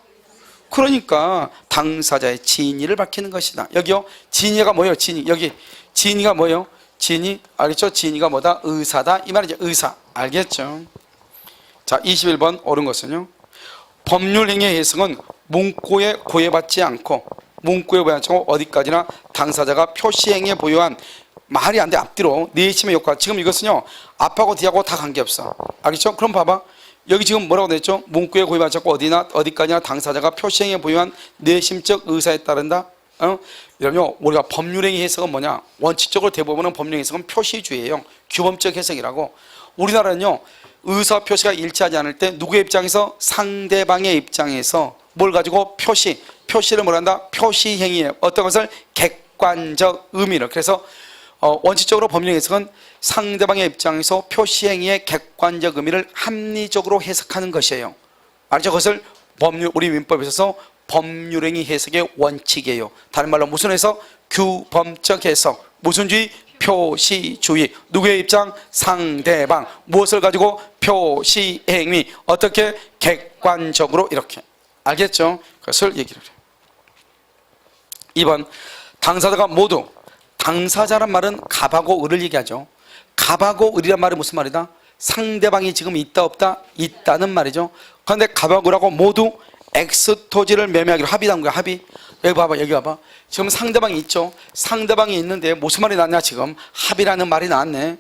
그러니까 당사자의 진위를 밝히는 것이다. 여기요 진위가 뭐예요? 진위 여기 진위가 뭐예요? 진위 알겠죠? 진위가 뭐다? 의사다 이 말이죠. 의사 알겠죠? 자 21번 옳은 것은요 법률행위의 해석은 문구에 구애받지 않고 어디까지나 당사자가 표시행위에 보유한 말이 안 돼 앞뒤로 내심의 효과. 지금 이것은요 앞하고 뒤하고 다 관계없어. 알겠죠? 그럼 봐봐 여기 지금 뭐라고 됐죠? 문구에 구애받지 않고 어디까지나 당사자가 표시행위에 보유한 내심적 의사에 따른다. 이러면 우리가 법률행위 해석은 뭐냐? 원칙적으로 대부분은 법률행위 해석은 표시주의예요. 규범적 해석이라고. 우리나라는요 의사표시가 일치하지 않을 때 누구의 입장에서? 상대방의 입장에서 뭘 가지고? 표시를 뭐란다? 표시행위에 어떤 것을? 객관적 의미를. 그래서 원칙적으로 법률 해석은 상대방의 입장에서 표시행위의 객관적 의미를 합리적으로 해석하는 것이에요. 알죠? 그것을 우리 민법에 있어서 법률행위 해석의 원칙이에요. 다른 말로 무슨 해석? 규범적 해석. 무슨 주의? 표시주의. 누구의 입장? 상대방. 무엇을 가지고? 표시행위. 어떻게? 객관적으로 이렇게. 알겠죠? 그것을 얘기를 해요. 2번 당사자가 모두 당사자란 말은 갑하고 을을 얘기하죠. 갑하고 을이란 말이 무슨 말이다? 상대방이 지금 있다 없다? 있다는 말이죠. 그런데 갑하고 을하고 모두 X 토지를 매매하기로 합의한 거야. 합의. 여기 봐봐, 여기 봐봐. 지금 상대방이 있죠. 상대방이 있는데 무슨 말이 나왔냐? 지금 합의라는 말이 나왔네.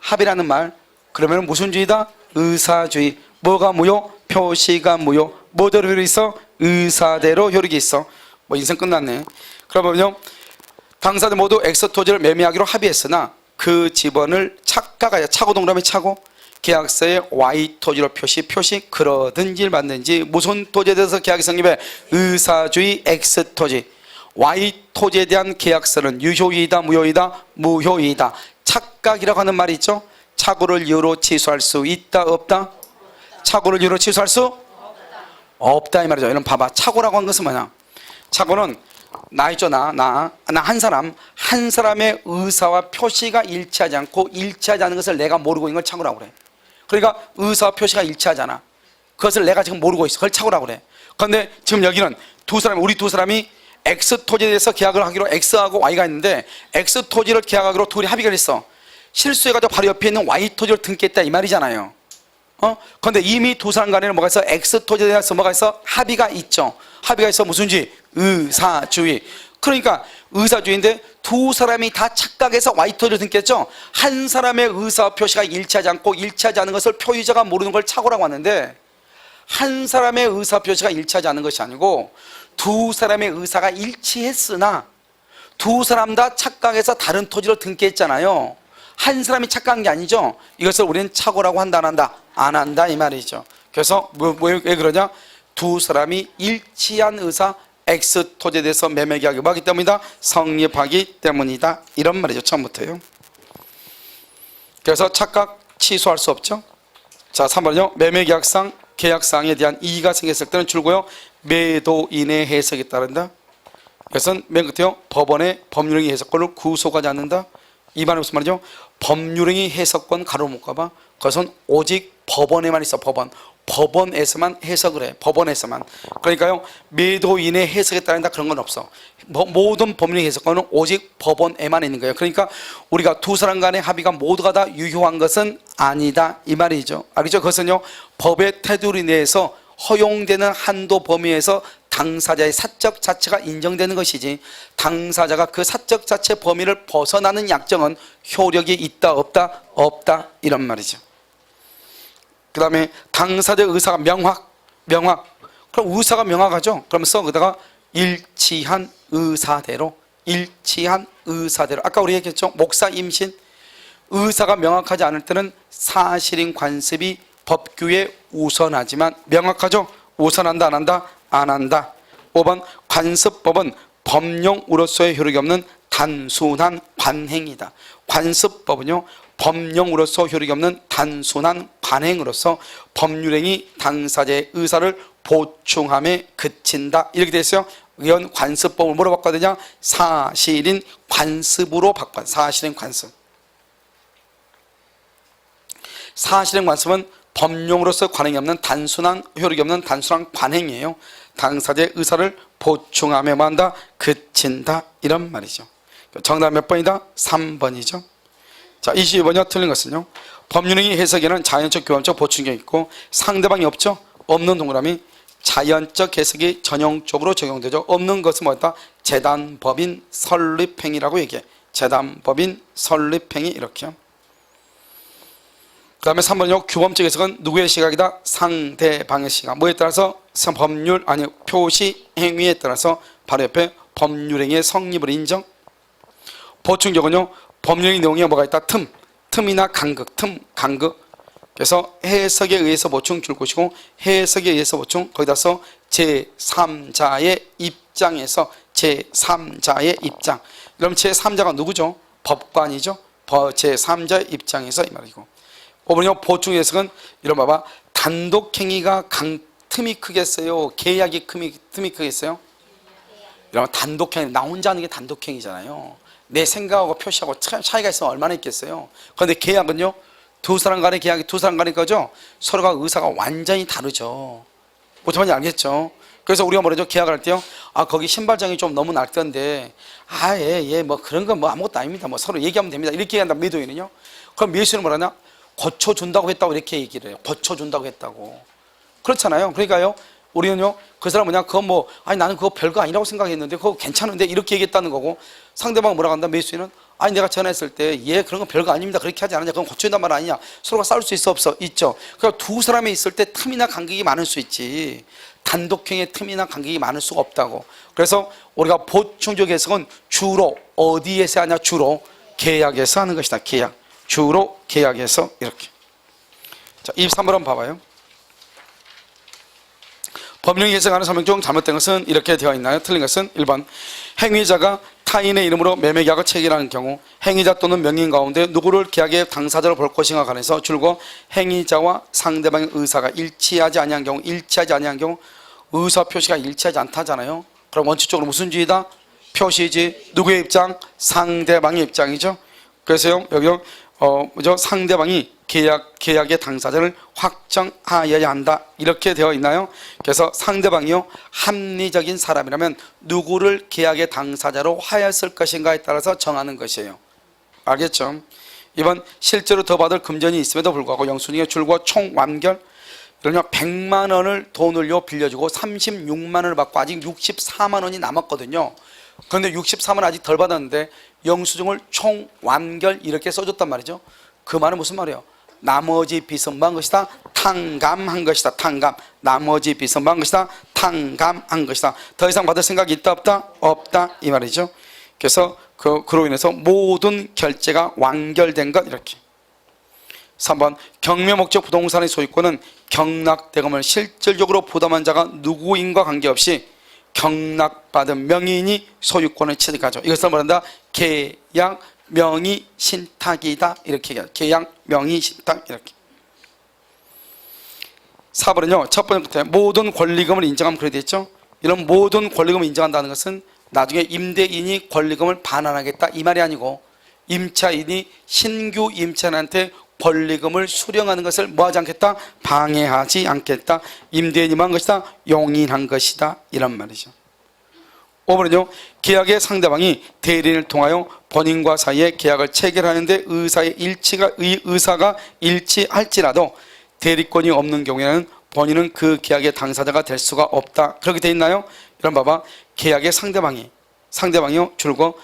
합의라는 말. 그러면 무슨 주의다? 의사주의. 뭐가 무효? 표시가 무효. 뭐대로 효력이 있어? 의사대로 효력이 있어. 뭐 인생 끝났네. 그러면요, 당사자 모두 X 토지를 매매하기로 합의했으나 그 지번을 착가가 차고 동그라미 차고 계약서에 Y 토지로 표시 그러든지 말든지 무슨 토지에 대해서 계약이 성립해? 의사주의 X 토지. Y 토지에 대한 계약서는 유효이다 무효이다? 무효이다. 착각이라고 하는 말이 있죠. 착오를 이유로 취소할 수 있다 없다? 착오를 이유로 취소할 수 없다 이 말이죠. 여러분 봐봐. 착오라고 하는 것은 뭐냐? 착오는 나 있죠. 나 한 사람의 의사와 표시가 일치하지 않고 일치하지 않은 것을 내가 모르고 있는 걸 착오라고 그래. 그러니까 의사와 표시가 일치하잖아. 그것을 내가 지금 모르고 있어. 그걸 착오라고 그래. 그런데 지금 여기는 우리 두 사람이 X 토지에 대해서 계약을 하기로 X하고 Y가 있는데 X 토지를 계약하기로 둘이 합의를 했어. 실수해가지고 바로 옆에 있는 Y 토지를 등기했다 이 말이잖아요. 그런데 이미 두 사람 간에는 뭐가 있어? X 토지에 대해서 뭐가 있어? 합의가 있죠. 합의가 있어. 무슨 주의? 의사주의. 그러니까 의사주의인데 두 사람이 다 착각해서 Y 토지를 등기했죠. 한 사람의 의사 표시가 일치하지 않고 일치하지 않은 것을 표의자가 모르는 걸 착오라고 하는데, 한 사람의 의사 표시가 일치하지 않은 것이 아니고 두 사람의 의사가 일치했으나 두 사람 다 착각해서 다른 토지를 등기했잖아요. 한 사람이 착각한 게 아니죠. 이것을 우리는 착오라고 한다 안 한다? 안 한다 이 말이죠. 그래서 왜 그러냐? 두 사람이 일치한 의사 X 토지에 대해서 매매 계약이 뭐하기 때문이다? 성립하기 때문이다. 이런 말이죠. 처음부터요. 그래서 착각 취소할 수 없죠. 자, 3번은요. 매매 계약상 계약사항에 대한 이의가 생겼을 때는 줄고요. 매도인의 해석에 따른다. 그것은 맨 끝에요. 법원의 법률행위 해석권을 구속하지 않는다. 이 말은 무슨 말이죠? 법률행위 해석권 가로 묶어봐. 그것은 오직 법원에만 있어. 법원에서만 해석을 해. 법원에서만. 그러니까요, 매도인의 해석에 따른다 그런 건 없어. 모든 법률행위 해석권은 오직 법원에만 있는 거예요. 그러니까 우리가 두 사람 간의 합의가 모두가 다 유효한 것은 아니다 이 말이죠. 알겠죠? 그것은요, 법의 테두리 내에서 허용되는 한도 범위에서 당사자의 사적 자체가 인정되는 것이지, 당사자가 그 사적 자체 범위를 벗어나는 약정은 효력이 있다 없다? 없다 이런 말이죠. 그 다음에 당사자의 의사가 명확. 그럼 의사가 명확하죠. 그러면서 거기다가 일치한 의사대로. 아까 우리 얘기했죠. 목사 임신. 의사가 명확하지 않을 때는 사실인 관습이 법규에 우선하지만, 명확하죠. 우선한다 안 한다? 안 한다. 5번 관습법은 법령으로서의 효력이 없는 단순한 관행이다. 관습법은요, 법령으로서 효력이 없는 단순한 관행으로서 법률행위 당사자의 의사를 보충함에 그친다. 이렇게 돼 있어요. 이건 관습법을 뭐로 바꿔야 되냐? 사실인 관습으로 바꿔. 사실인 관습. 사실인 관습은 법령으로서 관행이 없는 단순한 효력이 없는 단순한 관행이에요. 당사자의 의사를 보충함에 만다 그친다 이런 말이죠. 정답 몇 번이다? 3번이죠. 자, 22번이요. 틀린 것은요, 법률행위 해석에는 자연적 교감적 보충력이 있고 상대방이 없죠. 없는 동그라미. 자연적 해석이 전형적으로 적용되죠. 없는 것은 뭐였다? 재단법인 설립행위라고 얘기해. 재단법인 설립행위 이렇게요. 그 다음에 3번이요. 규범적 해석은 누구의 시각이다? 상대방의 시각. 뭐에 따라서? 표시 행위에 따라서 바로 옆에 법률행위의 성립을 인정. 보충적은요, 법률행위 내용에 뭐가 있다? 틈이나 간극. 그래서 해석에 의해서 보충 줄 것이고, 해석에 의해서 보충 거기다서 제3자의 입장에서 제3자의 입장. 그럼 제3자가 누구죠? 법관이죠. 제3자의 입장에서 이 말이고. 5번이요. 보충 해석은 이런 봐봐. 단독행위가 틈이 크겠어요? 계약이 틈이 크겠어요? 이러면 단독행위, 나 혼자 하는 게 단독행위잖아요. 내 생각하고 표시하고 차이가 있으면 얼마나 있겠어요? 그런데 계약은요, 두 사람 간의 계약이 두 사람 간의 거죠? 서로가 의사가 완전히 다르죠. 무슨 말인지 알겠죠? 그래서 우리가 뭐라죠? 계약할 때요, 거기 신발장이 좀 너무 낡던데, 뭐 그런 건 뭐 아무것도 아닙니다. 뭐 서로 얘기하면 됩니다. 이렇게 얘기한다. 매도인은요, 그럼 매수인은 뭐라냐? 고쳐준다고 했다고 이렇게 얘기를 해요. 고쳐준다고 했다고. 그렇잖아요. 그러니까요, 우리는요, 그 사람 뭐냐, 그건 뭐, 아니 나는 그거 별거 아니라고 생각했는데 그거 괜찮은데 이렇게 얘기했다는 거고, 상대방은 뭐라고 한다? 매수인은 아니 내가 전화했을 때 얘 그런 건 별거 아닙니다, 그렇게 하지 않았냐, 그건 고쳐준단 말 아니냐. 서로가 싸울 수 있어 없어? 있죠. 그러니까 두 사람이 있을 때 틈이나 간격이 많을 수 있지, 단독형의 틈이나 간격이 많을 수가 없다고. 그래서 우리가 보충적 해석은 주로 어디에서 하냐? 주로 계약에서 하는 것이다. 계약. 주로 계약에서 이렇게. 자, 23번 한번 봐봐요. 법령 해석하는 설명 중 잘못된 것은 이렇게 되어 있나요? 틀린 것은 1번 행위자가 타인의 이름으로 매매계약을 체결하는 경우 행위자 또는 명인 가운데 누구를 계약의 당사자로 볼 것인가 관해서 줄곧 행위자와 상대방의 의사가 일치하지 아니한 경우, 의사 표시가 일치하지 않다잖아요. 그럼 원칙적으로 무슨 주의다? 표시지. 누구의 입장? 상대방의 입장이죠. 그래서요, 여기요, 상대방이 계약의 당사자를 확정하여야 한다, 이렇게 되어 있나요? 그래서 상대방이요, 합리적인 사람이라면 누구를 계약의 당사자로 하였을 것인가에 따라서 정하는 것이에요. 알겠죠? 이번 실제로 더 받을 금전이 있음에도 불구하고 영수증의 줄과 총 완결, 그러냐 100만 원을 돈을요 빌려주고 36만 원을 받고 아직 64만 원이 남았거든요. 그런데 64만 원 아직 덜 받았는데 영수증을 총 완결 이렇게 써줬단 말이죠. 그 말은 무슨 말이에요? 나머지 빚은 뭐한 것이다? 탕감한 것이다. 탕감. 나머지 빚은 뭐한 것이다? 탕감한 것이다. 더 이상 받을 생각이 있다 없다? 없다, 이 말이죠. 그래서 그로 인해서 모든 결제가 완결된 것, 이렇게. 3번 경매 목적 부동산의 소유권은 경락대금을 실질적으로 부담한 자가 누구인과 관계없이 경락받은 명의인이 소유권을 취득하죠. 이것을 말한다, 계약 명의 신탁이다, 이렇게 얘기해요. 계약 명의 신탁, 이렇게. 4번은요, 첫 번째부터 모든 권리금을 인정하면 그래 됐죠. 이런 모든 권리금을 인정한다는 것은 나중에 임대인이 권리금을 반환하겠다, 이 말이 아니고 임차인이 신규 임차인한테 권리금을 수령하는 것을 뭐하지 않겠다? 방해하지 않겠다. 임대인이 한 것이다? 용인한 것이다, 이런 말이죠. 5번은요, 계약의 상대방이 대리인을 통하여 본인과 사이에 계약을 체결하는데 의사가 일치할지라도 대리권이 없는 경우에는 본인은 그 계약의 당사자가 될 수가 없다, 그렇게 돼 있나요? 이런 봐봐, 계약의 상대방이요 줄고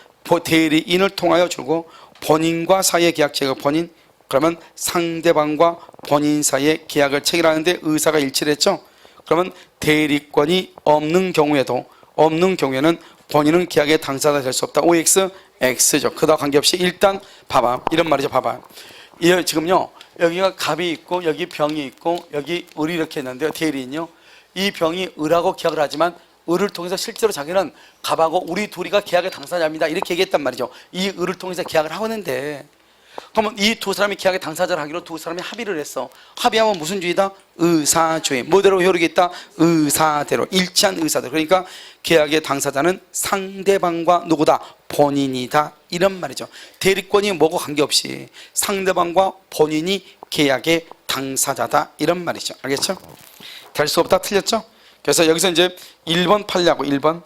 대리인을 통하여 줄고 본인과 사이의 계약 체결, 본인, 그러면 상대방과 본인 사이에 계약을 체결하는데 의사가 일치를 했죠. 그러면 대리권이 없는 경우에는 본인은 계약의 당사자가 될 수 없다. OX, X죠. 그다음 관계없이 일단 봐봐, 이런 말이죠. 봐봐, 지금요 여기가 갑이 있고 여기 병이 있고 여기 을이 이렇게 했는데요, 대리인요, 이 병이 을하고 계약을 하지만 을을 통해서 실제로 자기는 갑하고 우리 둘이가 계약의 당사자입니다, 이렇게 얘기했단 말이죠. 이 을을 통해서 계약을 하고 있는데, 그러면 이 두 사람이 계약의 당사자를 하기로 두 사람이 합의를 했어. 합의하면 무슨 주의다? 의사주의. 뭐대로 효력이 있다? 의사대로, 일치한 의사대로. 그러니까 계약의 당사자는 상대방과 누구다? 본인이다, 이런 말이죠. 대리권이 뭐고 관계없이 상대방과 본인이 계약의 당사자다, 이런 말이죠. 알겠죠? 될 수 없다, 틀렸죠? 그래서 여기서 이제 1번 판례하고 1번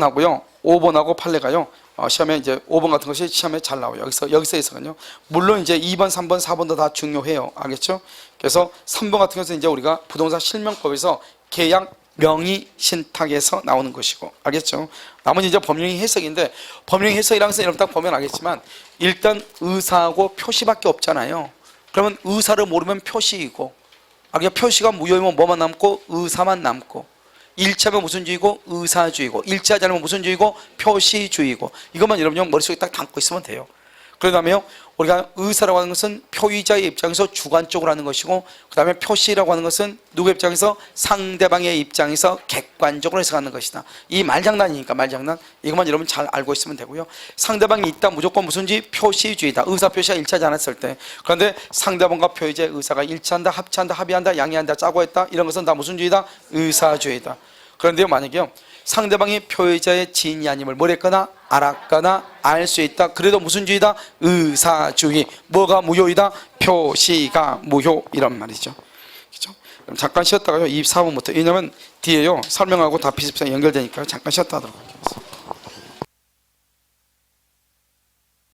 하고요, 5번하고 판례가요, 시험에 이제 5번 같은 것이 시험에 잘 나와요. 여기서 해서는요. 물론 이제 2번, 3번, 4번도 다 중요해요. 알겠죠? 그래서 3번 같은 것은 이제 우리가 부동산 실명법에서 계약 명의 신탁에서 나오는 것이고, 알겠죠? 나머지 이제 법령의 해석인데, 법령의 해석이라는 것은 여러분 딱 보면 알겠지만 일단 의사하고 표시밖에 없잖아요. 그러면 의사를 모르면 표시이고, 표시가 무효이면 뭐만 남고? 의사만 남고, 일치하면 무슨 주의고? 의사주의고, 일치하지 않으면 무슨 주의고? 표시주의고. 이것만 여러분 머릿속에 딱 담고 있으면 돼요. 그 다음에요, 우리가 의사라고 하는 것은 표의자의 입장에서 주관적으로 하는 것이고, 그 다음에 표시라고 하는 것은 누구의 입장에서? 상대방의 입장에서 객관적으로 해석하는 것이다. 이 말장난이니까, 말장난. 이것만 여러분 잘 알고 있으면 되고요. 상대방이 있다, 무조건 무슨지? 표시주의다. 의사 표시가 일치하지 않았을 때. 그런데 상대방과 표의자의 의사가 일치한다, 합치한다, 합의한다, 양해한다, 짜고 했다, 이런 것은 다 무슨 주의다? 의사주의다. 그런데요, 만약에요, 상대방이 표의자의 지인이 아님을 뭐랬거나 알았거나 알 수 있다, 그래도 무슨 주의다? 의사주의. 뭐가 무효이다? 표시가 무효, 이런 말이죠. 그렇죠? 그럼 잠깐 쉬었다가요, 24번부터, 왜냐면 뒤에요 설명하고 다 비슷비슷하게 연결되니까 잠깐 쉬었다 하도록 하겠습니다.